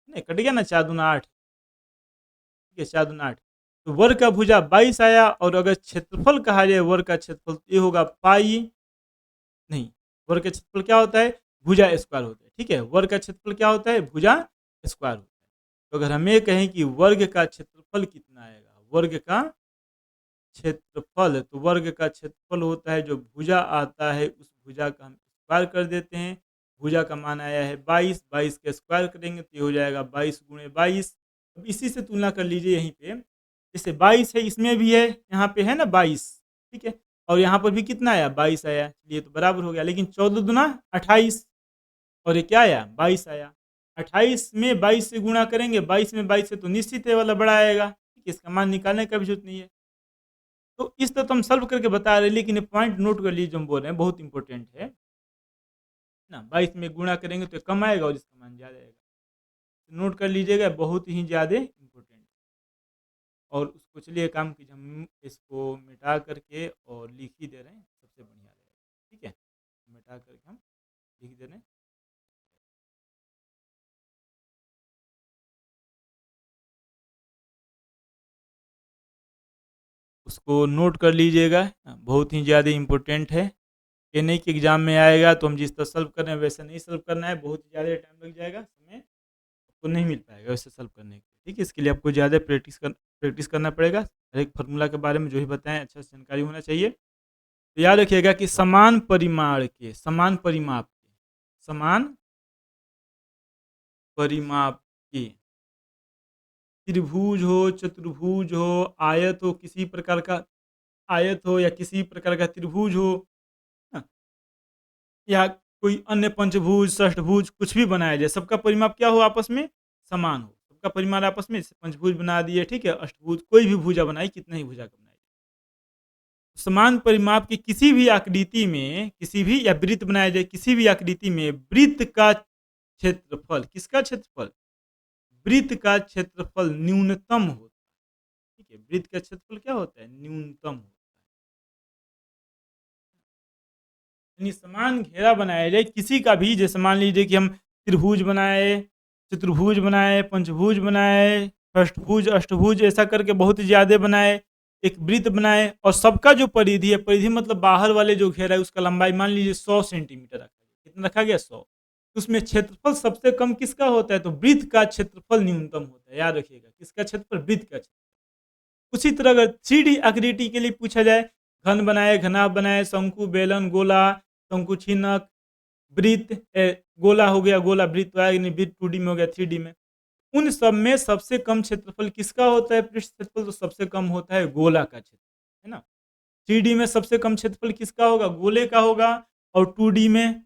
नहीं कट गया ना, 4 दूना 8। ठीक है, 4 दूना 8, तो वर्ग का भुजा 22 आया। और अगर क्षेत्रफल कहा जाए वर्ग का क्षेत्रफल, तो ये होगा पाई, नहीं, वर्ग का क्षेत्रफल क्या होता है? भुजा स्क्वायर होता है। ठीक है, वर्ग का क्षेत्रफल क्या होता है? भुजा स्क्वायर होता है। तो अगर हम ये कहें कि वर्ग का क्षेत्रफल कितना आएगा, वर्ग का क्षेत्रफल, तो वर्ग का क्षेत्रफल होता है जो भुजा आता है उस भुजा का हम स्क्वायर कर देते हैं। भुजा का मान आया है 22, 22 का स्क्वायर करेंगे तो ये हो जाएगा 22 गुणे 22। अब इसी से तुलना कर लीजिए यहीं पे, जैसे 22 है इसमें भी है, यहाँ पे है ना 22। ठीक है, और यहाँ पर भी कितना आया? 22 आया, चलिए तो बराबर हो गया। लेकिन 14 दूना 28 और ये क्या आया? 22 आया। 28 में 22 से गुणा करेंगे, 22 में 22 से तो निश्चित है वाला बड़ा आएगा। ठीक है, इसका मान निकालने का भी जरूरत नहीं है। तो इस तरह तो हम सॉल्व करके बता रहे हैं, लेकिन ये पॉइंट नोट कर लीजिए जो हम बोल रहे हैं, बहुत इंपॉर्टेंट है ना। 22 में गुणा करेंगे तो कम आएगा और इसका मान ज़्यादा आएगा, तो नोट कर लीजिएगा, बहुत ही ज़्यादा इंपॉर्टेंट। और उसको चलिए काम कीजिए, हम इसको मिटा करके और लिख ही दे रहे हैं, सबसे बढ़िया रहेगा। ठीक है, मिटा करके हम लिख दे रहे हैं। उसको नोट कर लीजिएगा, बहुत ही ज़्यादा इम्पोर्टेंट है। ये नहीं कि एग्जाम में आएगा तो हम जिस तरह सॉल्व कर रहे हैं वैसे नहीं सॉल्व करना है, बहुत ज़्यादा टाइम लग जाएगा, समय आपको नहीं मिल पाएगा वैसे सॉल्व करने के लिए। ठीक है, इसके लिए आपको ज़्यादा प्रैक्टिस करना पड़ेगा। हर एक फार्मूला के बारे में जो भी बताएं अच्छा से जानकारी होना चाहिए। तो याद रखिएगा कि समान परिमाण के, समान परिमाप के, समान परिमाप के त्रिभुज हो, चतुर्भुज हो, आयत हो, किसी प्रकार का आयत हो या किसी प्रकार का त्रिभुज हो, हाँ, या कोई अन्य पंचभुज षष्ठभुज कुछ भी बनाया जाए, सबका परिमाप क्या हो? आपस में समान हो। सबका परिमाण आपस में, पंचभुज बना दिए, ठीक है, अष्टभुज, कोई भी भुजा बनाई, कितना ही भुजा का बनाई, समान परिमाप की किसी भी आकृति में, किसी भी या वृत्त बनाया जाए किसी भी आकृति में, वृत्त का क्षेत्रफल, किसका क्षेत्रफल? वृत्त का क्षेत्रफल न्यूनतम होता है। ठीक है, वृत्त का क्षेत्रफल क्या होता है? न्यूनतम होता है। यानी समान घेरा बनाया जाए किसी का भी, जैसे मान लीजिए कि हम त्रिभुज बनाए, चतुर्भुज बनाए, पंचभुज बनाए, षष्ठभुज, अष्टभुज, ऐसा करके बहुत ही ज़्यादा बनाए, एक वृत्त बनाए, और सबका जो परिधि है, परिधि मतलब बाहर वाले जो घेरा है उसका लंबाई मान लीजिए 100 सेंटीमीटर रखा गया। कितना रखा गया? 100। उसमें क्षेत्रफल सबसे कम किसका होता है? तो वृत्त का क्षेत्रफल न्यूनतम होता है। याद रखिएगा, किसका क्षेत्रफल? वृत्त का क्षेत्रफल। उसी तरह अगर 3D आकृति के लिए पूछा जाए, घन बनाए, घनाभ बनाए, शंकु, बेलन, गोला, शंकु छीनक, वृत्त, गोला हो गया, गोला वृत्त तो आएगा नहीं, वृत्त 2D में हो गया, 3D में। उन सब में सबसे कम क्षेत्रफल किसका होता है? पृष्ठ क्षेत्रफल तो सबसे कम होता है गोला का क्षेत्रफल, है ना। 3D में सबसे कम क्षेत्रफल किसका होगा? गोले का होगा। और 2D में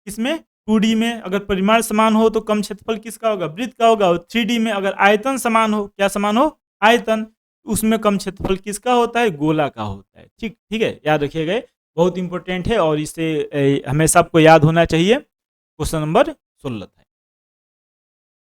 किसमें? 2D में अगर परिमाण समान हो तो कम क्षेत्रफल किसका होगा? वृत्त का होगा। और 3D में अगर आयतन समान हो, क्या समान हो? आयतन, उसमें कम क्षेत्रफल किसका होता है? गोला का होता है। ठीक ठीक है, याद रखिएगा, बहुत इंपॉर्टेंट है और इसे हमेशा आपको याद होना चाहिए। क्वेश्चन नंबर 16 था।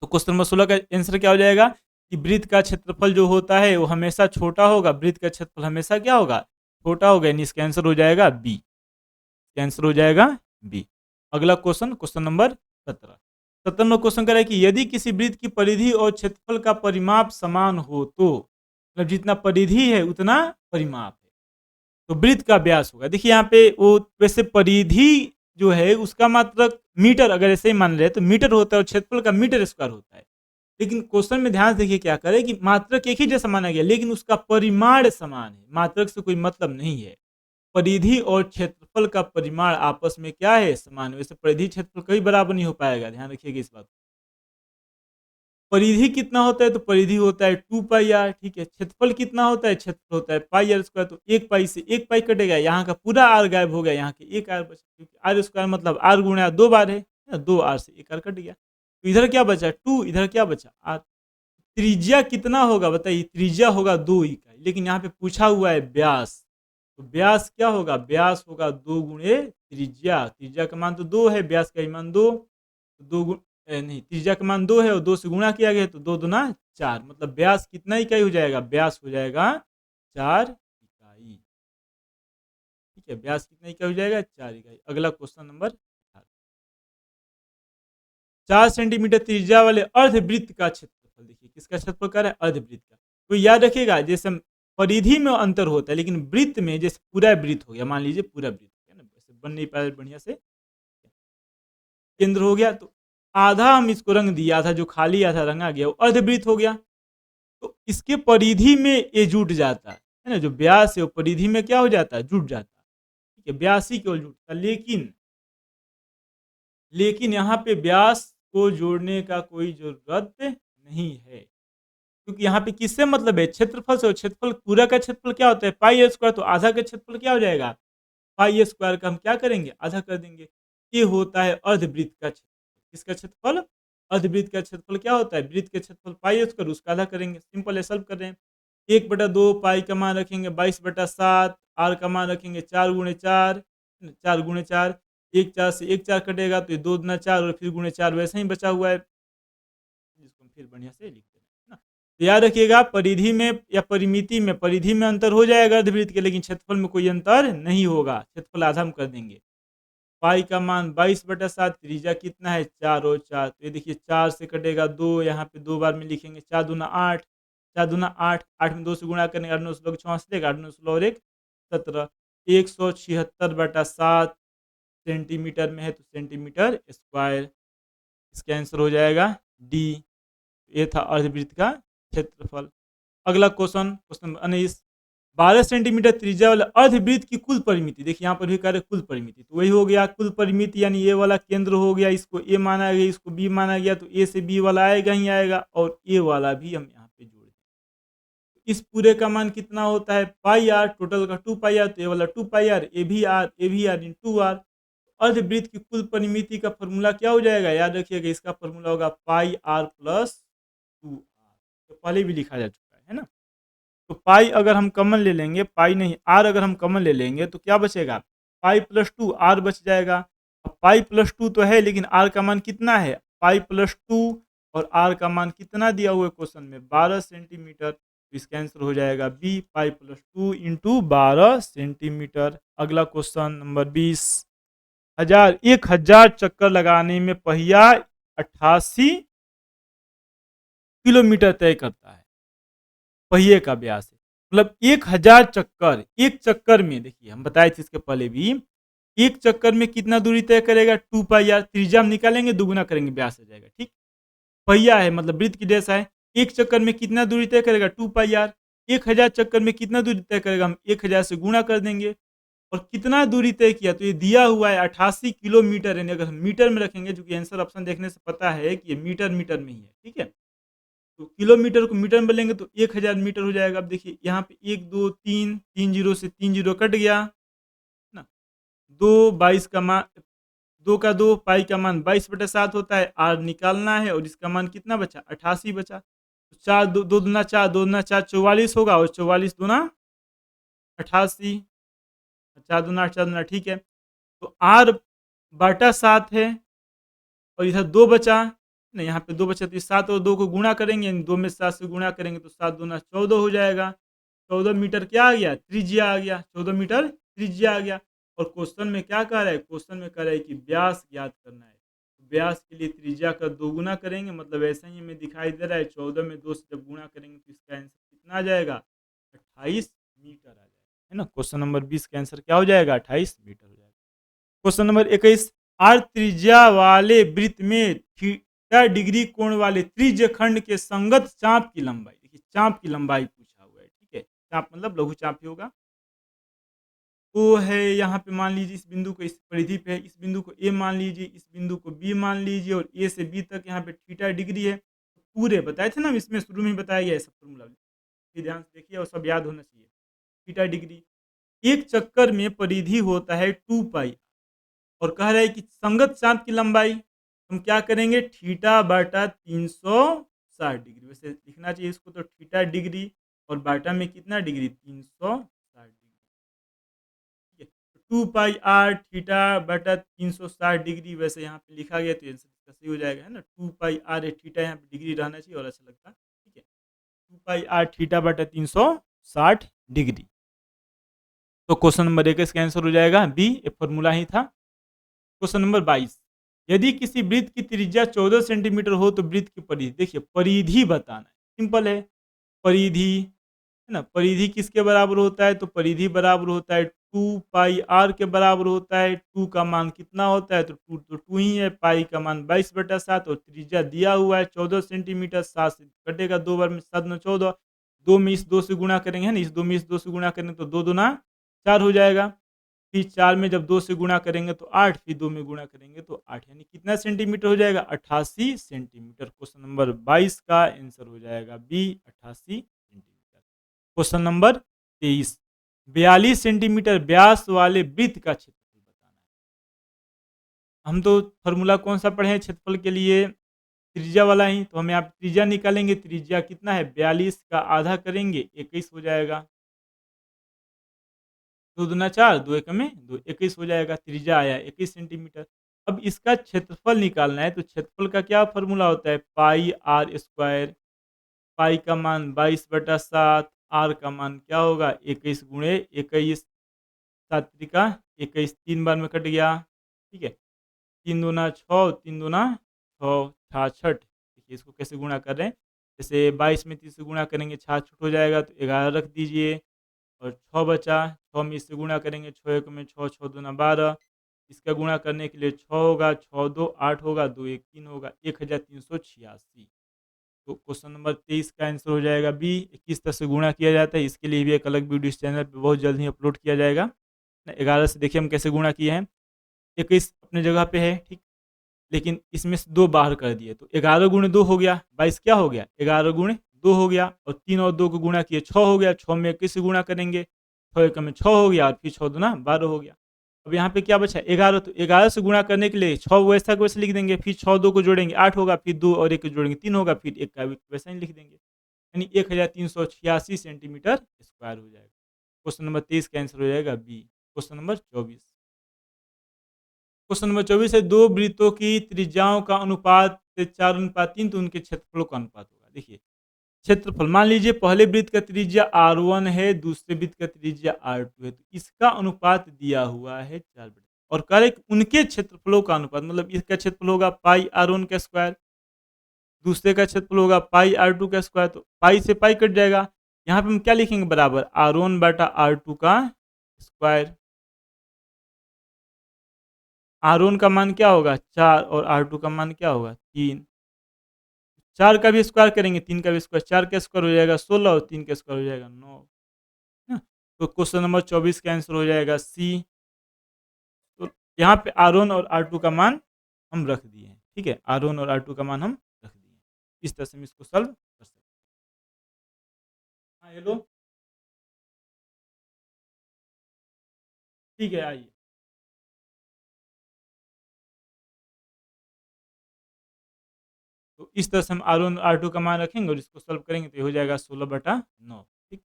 तो क्वेश्चन नंबर 16 का आंसर क्या हो जाएगा कि वृत्त का क्षेत्रफल जो होता है वो हमेशा छोटा होगा, वृत्त का क्षेत्रफल हमेशा क्या होगा? छोटा होगा, यानी इसका आंसर हो जाएगा बी। इसका आंसर हो जाएगा बी। अगला क्वेश्चन, क्वेश्चन नंबर 17। 17वां क्वेश्चन कह रहा है कि यदि किसी वृत्त की परिधि और क्षेत्रफल का परिमाप समान हो तो, मतलब जितना परिधि है उतना परिमाप है, तो वृत्त का व्यास होगा। देखिए यहाँ पे वो वैसे परिधि जो है उसका मात्रक मीटर, अगर ऐसे ही मान रहे तो मीटर होता है और क्षेत्रफल का मीटर स्क्वायर होता है। लेकिन क्वेश्चन में ध्यान से देखिए क्या करे कि मात्रक एक ही जैसा माना गया लेकिन उसका परिमाण समान है। मात्रक से कोई मतलब नहीं है, परिधि और क्षेत्रफल का परिमाण आपस में क्या है? समान है। वैसे परिधि क्षेत्रफल कभी बराबर नहीं हो पाएगा, ध्यान रखिएगा इस बात। परिधि कितना होता है? तो परिधि होता है 2πr, ठीक है। क्षेत्रफल कितना होता है? क्षेत्रफल होता है πr स्क्वायर, तो 1 पाई से 1 पाई कटेगा, यहाँ का पूरा आर गायब हो गया, यहाँ के 1 आर बचा, क्योंकि आर स्क्वायर मतलब आर गुणा 2 बार है ना, 2 आर से 1 आर कट गया, तो इधर क्या बचा? 2, इधर क्या बचा? आर। त्रिज्या कितना होगा बताइए? त्रिज्या होगा 2 इकाई, लेकिन यहाँ पे पूछा हुआ है व्यास, तो व्यास क्या होगा? व्यास होगा 2 गुणे त्रिज्या। त्रिज्या का मान तो 2 है, व्यास का मान 2, तो 2 नहीं, त्रिज्या का मान 2 है और 2 से गुणा किया गया तो 2 दूना 4, मतलब व्यास कितना इकाई हो जाएगा? व्यास हो जाएगा 4 इकाई। ठीक है, व्यास कितना इकाई हो जाएगा? 4 इकाई। अगला क्वेश्चन नंबर 4 सेंटीमीटर त्रिज्या वाले अर्धवृत्त का क्षेत्रफल। देखिए किसका क्षेत्रफल कर रहा है? अर्धवृत्त का। तो याद रखिएगा जैसे परिधि में अंतर होता है लेकिन वृत्त में, जैसे पूरा वृत्त हो गया, मान लीजिए पूरा वृत्त है ना, वैसे बन नहीं पाया बढ़िया से, केंद्र हो गया तो आधा हम इसको रंग दिए, आधा जो खाली आधा रंगा गया वो अर्धवृत्त हो गया, तो इसके परिधि में ये जुट जाता है ना, जो व्यास है वो परिधि में क्या हो जाता है? जुट जाता है। ठीक है, व्यास ही केवल जुटता, लेकिन यहाँ पे व्यास को जोड़ने का कोई जरूरत नहीं है, क्योंकि यहाँ पे किससे मतलब है? क्षेत्रफल से। क्षेत्रफल पूरा का क्षेत्रफल क्या होता है? पाई स्क्वायर, तो आधा का क्षेत्रफल क्या हो जाएगा? पाई स्क्वायर का हम क्या करेंगे? आधा कर देंगे। ये होता है अर्धवृत्त का क्षेत्रफल। किसका क्षेत्रफल? अर्धवृत्त का क्षेत्रफल क्या होता है? वृत्त का क्षेत्रफल पाई स्क्वायर, उसका आधा करेंगे। सिंपल है, सॉल्व कर रहे हैं। 1/2 पाई का मान रखेंगे 22/7, आर का मान रखेंगे 4 गुणे 4, 4 गुणे 4, 1 4 से 1 4 कटेगा तो ये 2 दूना 4 और फिर गुणे 4 वैसे ही बचा हुआ है, जिसको हम फिर बढ़िया से लिख देंगे ना। तो याद रखिएगा परिधि में या परिमिति में, परिधि में अंतर हो जाएगा अर्धवृत्त के, लेकिन क्षेत्रफल में कोई अंतर नहीं होगा। क्षेत्रफल आधा हम कर देंगे। पाई का मान 22/7, त्रिज्या कितना है? 4 और 4, तो ये देखिए 4 से कटेगा 2, यहाँ पे 2 बार में लिखेंगे, 4 दूना 8, 4 दूना 8, 8 में 2 से गुणा करने 8 9 16 64, 8 9 16 और 1 17, 176/7 सेंटीमीटर में है तो सेंटीमीटर स्क्वायर। इसका आंसर हो जाएगा डी। ये था अर्धवृत्त का क्षेत्रफल। अगला क्वेश्चन, क्वेश्चन 19। 12 सेंटीमीटर त्रिज्या वाले अर्धवृत्त की कुल परिमिति। देखिए यहाँ पर भी कह रहे कुल परिमिति, तो वही हो गया कुल परिमिति, यानी ये वाला केंद्र हो गया, इसको ए माना गया, इसको बी माना गया, तो ए से बी वाला आएगा ही आएगा और ए वाला भी हम यहाँ पे जोड़ दें। इस पूरे का मान कितना होता है? पाई आर, टोटल का 2πr, तो ये वाला 2πr, ए भी आर इन 2r। अर्धवृत्त की कुल परिमिति का फॉर्मूला क्या हो जाएगा? याद रखिएगा इसका फॉर्मूला होगा पाई आर प्लस 2r, तो पहले भी लिखा जा चुका है ना। तो पाई अगर हम कॉमन ले लेंगे, पाई नहीं आर अगर हम कॉमन ले लेंगे तो क्या बचेगा? पाई प्लस 2 आर बच जाएगा। अब पाई प्लस 2 तो है लेकिन आर का मान कितना है? पाई प्लस 2 और आर का मान कितना दिया हुआ है क्वेश्चन में? 12 सेंटीमीटर। तो इसका आंसर हो जाएगा B, pi plus 2 into 12 centimetre. अगला क्वेश्चन नंबर 20। 1000 चक्कर लगाने में पहिया 88 किलोमीटर तय करता है। पहिए का व्यास है, मतलब 1000 चक्कर, एक चक्कर में, देखिए हम बताए थे इसके पहले भी, एक चक्कर में कितना दूरी तय करेगा? 2πr। त्रिज्या हम निकालेंगे, दुगुना करेंगे, व्यास हो जाएगा। ठीक, पहिया है मतलब वृत्त की जैसा है, एक चक्कर में कितना दूरी तय करेगा? 2πr। 1000 चक्कर में कितना दूरी तय करेगा, हम 1000 से गुणा कर देंगे। और कितना दूरी तय किया, तो ये दिया हुआ है 88 किलोमीटर, यानी अगर हम मीटर में रखेंगे, जो कि आंसर ऑप्शन देखने से पता है कि ये मीटर मीटर में ही है, ठीक है। तो किलोमीटर को मीटर में बदलेंगे तो 1000 मीटर हो जाएगा। अब देखिए यहाँ पे 1 2 3 3 जीरो से 3 जीरो कट गया ना, 2 22 का मान, 2 का 2, पाई का मान 22/7 होता है, आर निकालना है और इसका मान कितना बचा, 88 बचा। तो 4 2 2 दूना 4, 2 दूना 4 44 होगा, और 44 दूना 88, 4 दूना 8, 4 दूना, ठीक है। तो आर बटा 7 है, और इधर 2 बचा, नहीं यहाँ पे 2 बचा, तो इस 7 और 2 को गुणा करेंगे, यानी 2 में 7 से गुणा करेंगे तो 7 दूना 14 हो जाएगा। 14 मीटर क्या आ गया, त्रिज्या आ गया, 14 मीटर त्रिज्या आ गया। और क्वेश्चन में क्या कह रहा है, क्वेश्चन में कह रहा है कि व्यास ज्ञात करना है। व्यास के लिए त्रिज्या का 2 गुना करेंगे, मतलब ऐसा ही हमें दिखाई दे रहा है, 14 में 2 से जब गुणा करेंगे तो इसका आंसर कितना आ जाएगा, 28 मीटर आ जाएगा, है ना। क्वेश्चन नंबर 20 का आंसर क्या हो जाएगा, 28 मीटर हो जाएगा। क्वेश्चन नंबर 21, आर त्रिज्या वाले वृत्त में थीटा डिग्री कोण वाले त्रिज्य खंड के संगत चाप की लंबाई, देखिए चाप की लंबाई पूछा हुआ है, ठीक है। चाप मतलब लघु चाप ही होगा। तो है यहाँ पे मान लीजिए इस बिंदु को इस परिधि पे है, इस बिंदु को ए मान लीजिए, इस बिंदु को बी मान लीजिए, और ए से बी तक यहाँ पे थीटा डिग्री है। पूरे बताए थे ना, इसमें शुरू में ही बताया गया है सब फॉर्मूला, फिर ध्यान से देखिए और सब याद होना चाहिए। थीटा डिग्री, एक चक्कर में परिधि होता है 2 पाई, और कह रहा है कि संगत चाप की लंबाई, हम क्या करेंगे, थीटा बटा 360 डिग्री, वैसे लिखना चाहिए इसको तो थीटा डिग्री, और बाटा में कितना डिग्री, 360 डिग्री, ठीक है। तो 2 पाई आर थीटा बटा 360 डिग्री, वैसे यहाँ पे लिखा गया तो आंसर इसका सही हो जाएगा, है ना। 2 पाई आर है, थीटा यहाँ पे डिग्री रहना चाहिए और अच्छा लगता है, ठीक है। 2 पाई आर थीटा बटा 360 डिग्री। तो क्वेश्चन नंबर 21 का आंसर हो जाएगा बी, ये फॉर्मूला ही था। क्वेश्चन नंबर 22, यदि किसी वृत्त की त्रिज्या 14 सेंटीमीटर हो तो वृत्त की परिधि, देखिए परिधि बताना है, सिंपल है। परिधि, है ना, परिधि किसके बराबर होता है, तो परिधि बराबर होता है 2 पाई आर के बराबर होता है। 2 का मान कितना होता है, तो 2 तो 2 ही है, पाई का मान 22/7, और त्रिज्या दिया हुआ है 14 सेंटीमीटर। 7 से कटेगा 2 बार में, 7 दूना 14, 2 में इस 2 से गुणा करेंगे, है ना, इस 2 में इस 2 से गुणा करेंगे तो 2 दूना 4 हो जाएगा। फिर 4 में जब 2 से गुणा करेंगे तो 8, फिर 2 में गुणा करेंगे तो 8, यानी कितना सेंटीमीटर हो जाएगा, 88 सेंटीमीटर। क्वेश्चन नंबर 22 का आंसर हो जाएगा B, 88 centimetre. Question number 23, 42 centimetre व्यास वाले वृत्त का क्षेत्रफल बताना है। हम तो फॉर्मूला कौन सा पढ़े हैं क्षेत्रफल के लिए, त्रिज्या वाला ही, तो हम यहाँ पे त्रिज्या निकालेंगे। त्रिज्या कितना है, 42 का आधा करेंगे 21 हो जाएगा। 2 दूना 4, 2 एकम में 2, 21 हो जाएगा। त्रिज्या आया 21 सेंटीमीटर। अब इसका क्षेत्रफल निकालना है, तो क्षेत्रफल का क्या फॉर्मूला होता है, पाई आर स्क्वायर। पाई का मान 22/7, आर का मान क्या होगा, 21 गुणे 21, 7 त्रिका 21, 3 बार में कट गया, ठीक है। 3 दूना 6, 3 दूना 6, 66। देखिए इसको कैसे गुणा कर रहे हैं, जैसे 22 में 3 से गुणा करेंगे 66 हो जाएगा, तो 11 रख दीजिए, और 6 बचा। 6 में इससे गुणा करेंगे, 6 एक में 6, 6 दूना 12। इसका गुणा करने के लिए 6 होगा, 6 2 8 होगा, 2 1 3 होगा, 1386। तो क्वेश्चन नंबर 23 का आंसर हो जाएगा बी। किस तरह से गुणा किया जाता है, इसके लिए भी एक अलग वीडियो इस चैनल पे बहुत जल्द ही अपलोड किया जाएगा। 11 से देखिए हम कैसे गुणा किए हैं। 21 अपने जगह पे है, ठीक, लेकिन इसमें से 2 बाहर कर दिए, तो 11 गुणे 2 हो गया, 22 क्या हो गया, 11 गुणे 2 हो गया, और 3 और 2 को गुणा किए 6 हो गया। 6 में 21 से गुणा करेंगे, 6 एकम में 6 हो गया, और फिर 6 दूना 12 हो गया। अब यहाँ पे क्या बचा, 11, तो 11 से गुणा करने के लिए 6 वैसा का वैसे लिख देंगे, फिर 6 2 को जोड़ेंगे 8 होगा, फिर 2 और 1 को जोड़ेंगे 3 होगा, फिर 1 का वैसा ही लिख देंगे, यानी 1386 सेंटीमीटर स्क्वायर हो जाएगा। क्वेश्चन नंबर 23 का आंसर हो जाएगा B. Question number 24, question number 24 है, दो वृत्तों की त्रिज्याओं का अनुपात 4:3, तो उनके क्षेत्रफलों का अनुपात होगा। देखिए क्षेत्रफल, मान लीजिए पहले वृत्त का त्रिज्या r1 है, दूसरे वृत्त का त्रिज्या r2 है, तो इसका अनुपात दिया हुआ है 4/3, और कह रहे कि उनके क्षेत्रफलों का अनुपात, मतलब इसका क्षेत्रफल होगा पाई r1 का स्क्वायर, दूसरे का क्षेत्रफल होगा पाई r2 का स्क्वायर, तो पाई से पाई कट जाएगा। यहाँ पे हम क्या लिखेंगे, बराबर r1 बटा r2 का स्क्वायर। R1 का मान क्या होगा 4, और R2 का मान क्या होगा 3। 4 का भी स्क्वायर करेंगे, 3 का भी स्क्वायर, 4 का स्क्वायर हो जाएगा 16 और 3 का स्क्वायर हो जाएगा 9। ना? तो क्वेश्चन नंबर 24 का आंसर हो जाएगा सी। तो यहाँ पे R1 और R2 का मान हम रख दिए हैं, ठीक है, R1 और R2 का मान हम रख दिए हैं। इस तरह से हम इसको सॉल्व कर सकते हैं। हाँ हेलो, ठीक है आइए। तो इस तरह से हम R1 और R2 का मान रखेंगे और इसको सॉल्व करेंगे तो ये हो जाएगा 16/9। ठीक,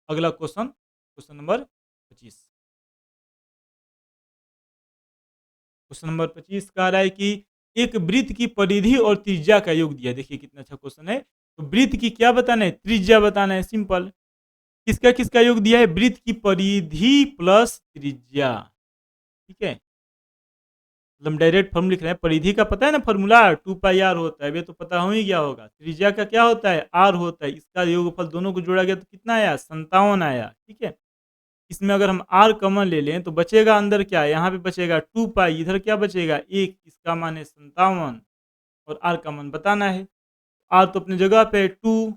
अगला question, question number 25। Question number 25 कह रहा है कि एक वृत्त की परिधि और त्रिज्या का योग दिया है। देखिए कितना अच्छा क्वेश्चन है। तो वृत्त की क्या बताना है, त्रिज्या बताना है, सिंपल। किसका किसका योग दिया है, वृत्त की परिधि प्लस त्रिज्या, ठीक है। मतलब हम डायरेक्ट फॉर्म लिख रहे हैं। परिधि का पता है ना फॉर्मूला, 2πr होता है, ये तो पता हो ही गया होगा। त्रिज्या का क्या होता है, आर होता है। इसका योगफल दोनों को जोड़ा गया तो कितना आया, 57 आया, ठीक है। इसमें अगर हम आर कॉमन ले लें तो बचेगा अंदर क्या, यहाँ पे बचेगा 2π, इधर क्या बचेगा 1, इसका मान है 57 और आर का मान बताना है। आर तो अपनी जगह पे 2,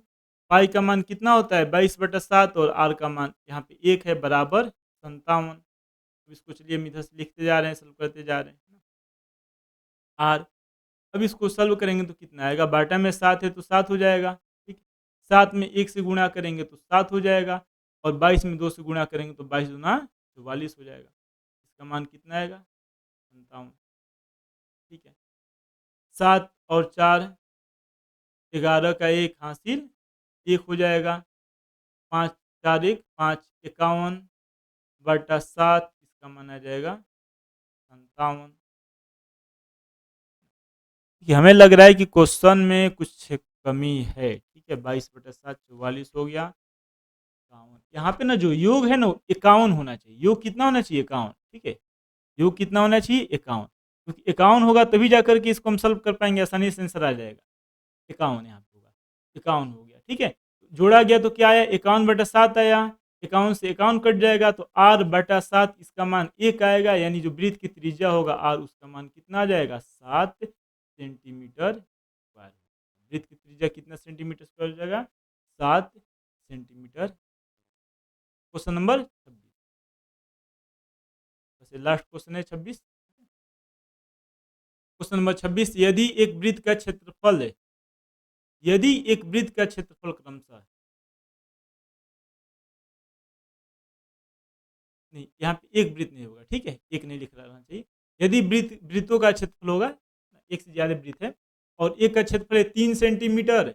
पाई का मान कितना होता है 22/7 और आर का मान यहाँ पे 1 है, बराबर 57। इसको चलिए हम इधर से लिखते जा रहे हैं, सॉल्व करते जा रहे हैं। आर, अब इसको सॉल्व करेंगे तो कितना आएगा, बाटा में 7 है तो 7 हो जाएगा, ठीक। 7 में 1 से गुणा करेंगे तो 7 हो जाएगा और 22 में 2 से गुणा करेंगे तो 22 दूना 44 हो जाएगा। इसका मान कितना आएगा, 57, ठीक है। 7 और 4 11 का 1 हासिल 1 हो जाएगा। 5 4 1 5, 51/7, इसका मान आ जाएगा 57। कि हमें लग रहा है कि क्वेश्चन में कुछ कमी है, ठीक है। 22/7 44 हो गया, 51। यहाँ पे ना जो योग है ना 51 होना चाहिए। योग कितना होना चाहिए, 51, ठीक है। योग कितना होना चाहिए, 51, क्योंकि 51 होगा तभी जाकर के इसको हम सॉल्व कर पाएंगे, आसानी से आंसर आ जाएगा। 51 यहाँ पे होगा, 51 हो गया, ठीक है। जोड़ा गया तो क्या आया, 51/7 आया। 51 से 51 कट जाएगा तो r/7, इसका मान 1 आएगा, यानी जो वृत्त की त्रिज्या होगा r, उसका मान कितना आ जाएगा, 7 सेंटीमीटर स्क्वायर। वृत्त की त्रिज्या कितना सेंटीमीटर स्क्वायर हो जाएगा, 7 सेंटीमीटर। क्वेश्चन नंबर 26, वैसे लास्ट क्वेश्चन है 26। क्वेश्चन नंबर 26, यदि एक वृत्त का क्षेत्रफल है, यदि एक वृत्त का क्षेत्रफल क्रमशः, नहीं यहाँ पे एक वृत्त नहीं होगा, ठीक है, एक नहीं लिख रहना चाहिए। यदि वृत्तों का क्षेत्रफल होगा, एक से ज्यादा वृत्त है और एक का क्षेत्रफल है 3 सेंटीमीटर,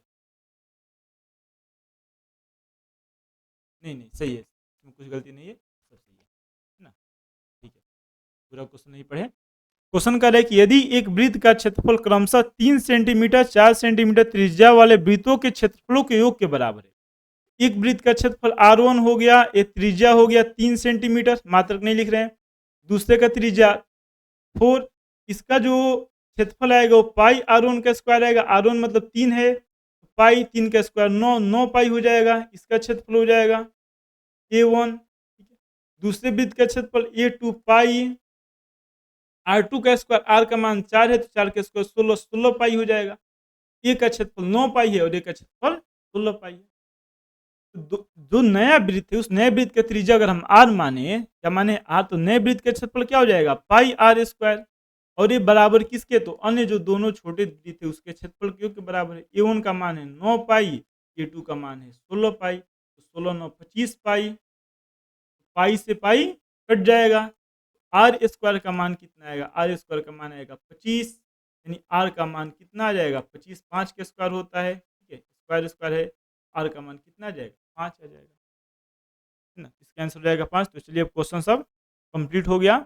नहीं नहीं सही है, इसमें कुछ गलती नहीं है, सब सही है ना, ठीक है। पूरा क्वेश्चन नहीं पढ़े। क्वेश्चन कर रहा है कि यदि एक वृत्त का क्षेत्रफल क्रमशः 3 सेंटीमीटर 4 सेंटीमीटर त्रिज्या वाले वृत्तों के क्षेत्रफलों के योग के बराबर है। एक वृत्त का क्षेत्रफल r1 हो गया, एक त्रिज्या हो गया 3 सेंटीमीटर, मात्रक नहीं लिख रहे हैं। दूसरे का त्रिज्या 4, इसका जो क्षेत्रफल आएगा वो पाई r1 का स्क्वायर आएगा। r1 मतलब 3 है, पाई 3 का स्क्वायर 9, 9 पाई हो जाएगा, इसका क्षेत्रफल हो जाएगा a1। दूसरे वृत्त का क्षेत्रफल a2 पाई, r2 का स्क्वायर, r का मान 4 है तो 4 का स्क्वायर 16, 16 पाई हो जाएगा। ए का क्षेत्रफल 9 पाई है और ए का क्षेत्रफल 16 पाई है। जो नया वृत्त है उस नए वृत्त का त्रिज्या अगर हम r माने, क्या माने r, तो नए वृत्त का क्षेत्रफल क्या हो जाएगा, पाई r स्क्वायर, और ये बराबर किसके, तो अन्य जो दोनों छोटे वृत्त है उसके क्षेत्रफल के बराबर है। a1 का मान है 9 पाई, a2 का मान है 16 पाई, तो 16 9 25 पाई, पाई से पाई कट जाएगा। आर स्क्वायर का मान कितना आएगा, आर स्क्वायर का मान आएगा 25, यानी आर का मान कितना आ जाएगा 25, 5 के स्क्वायर होता है, ठीक है, स्क्वायर स्क्वायर है, आर का मान कितना आ जाएगा 5 आ जाएगा, है ना। इसका आंसर हो जाएगा 5। तो चलिए अब क्वेश्चन सब कंप्लीट हो गया।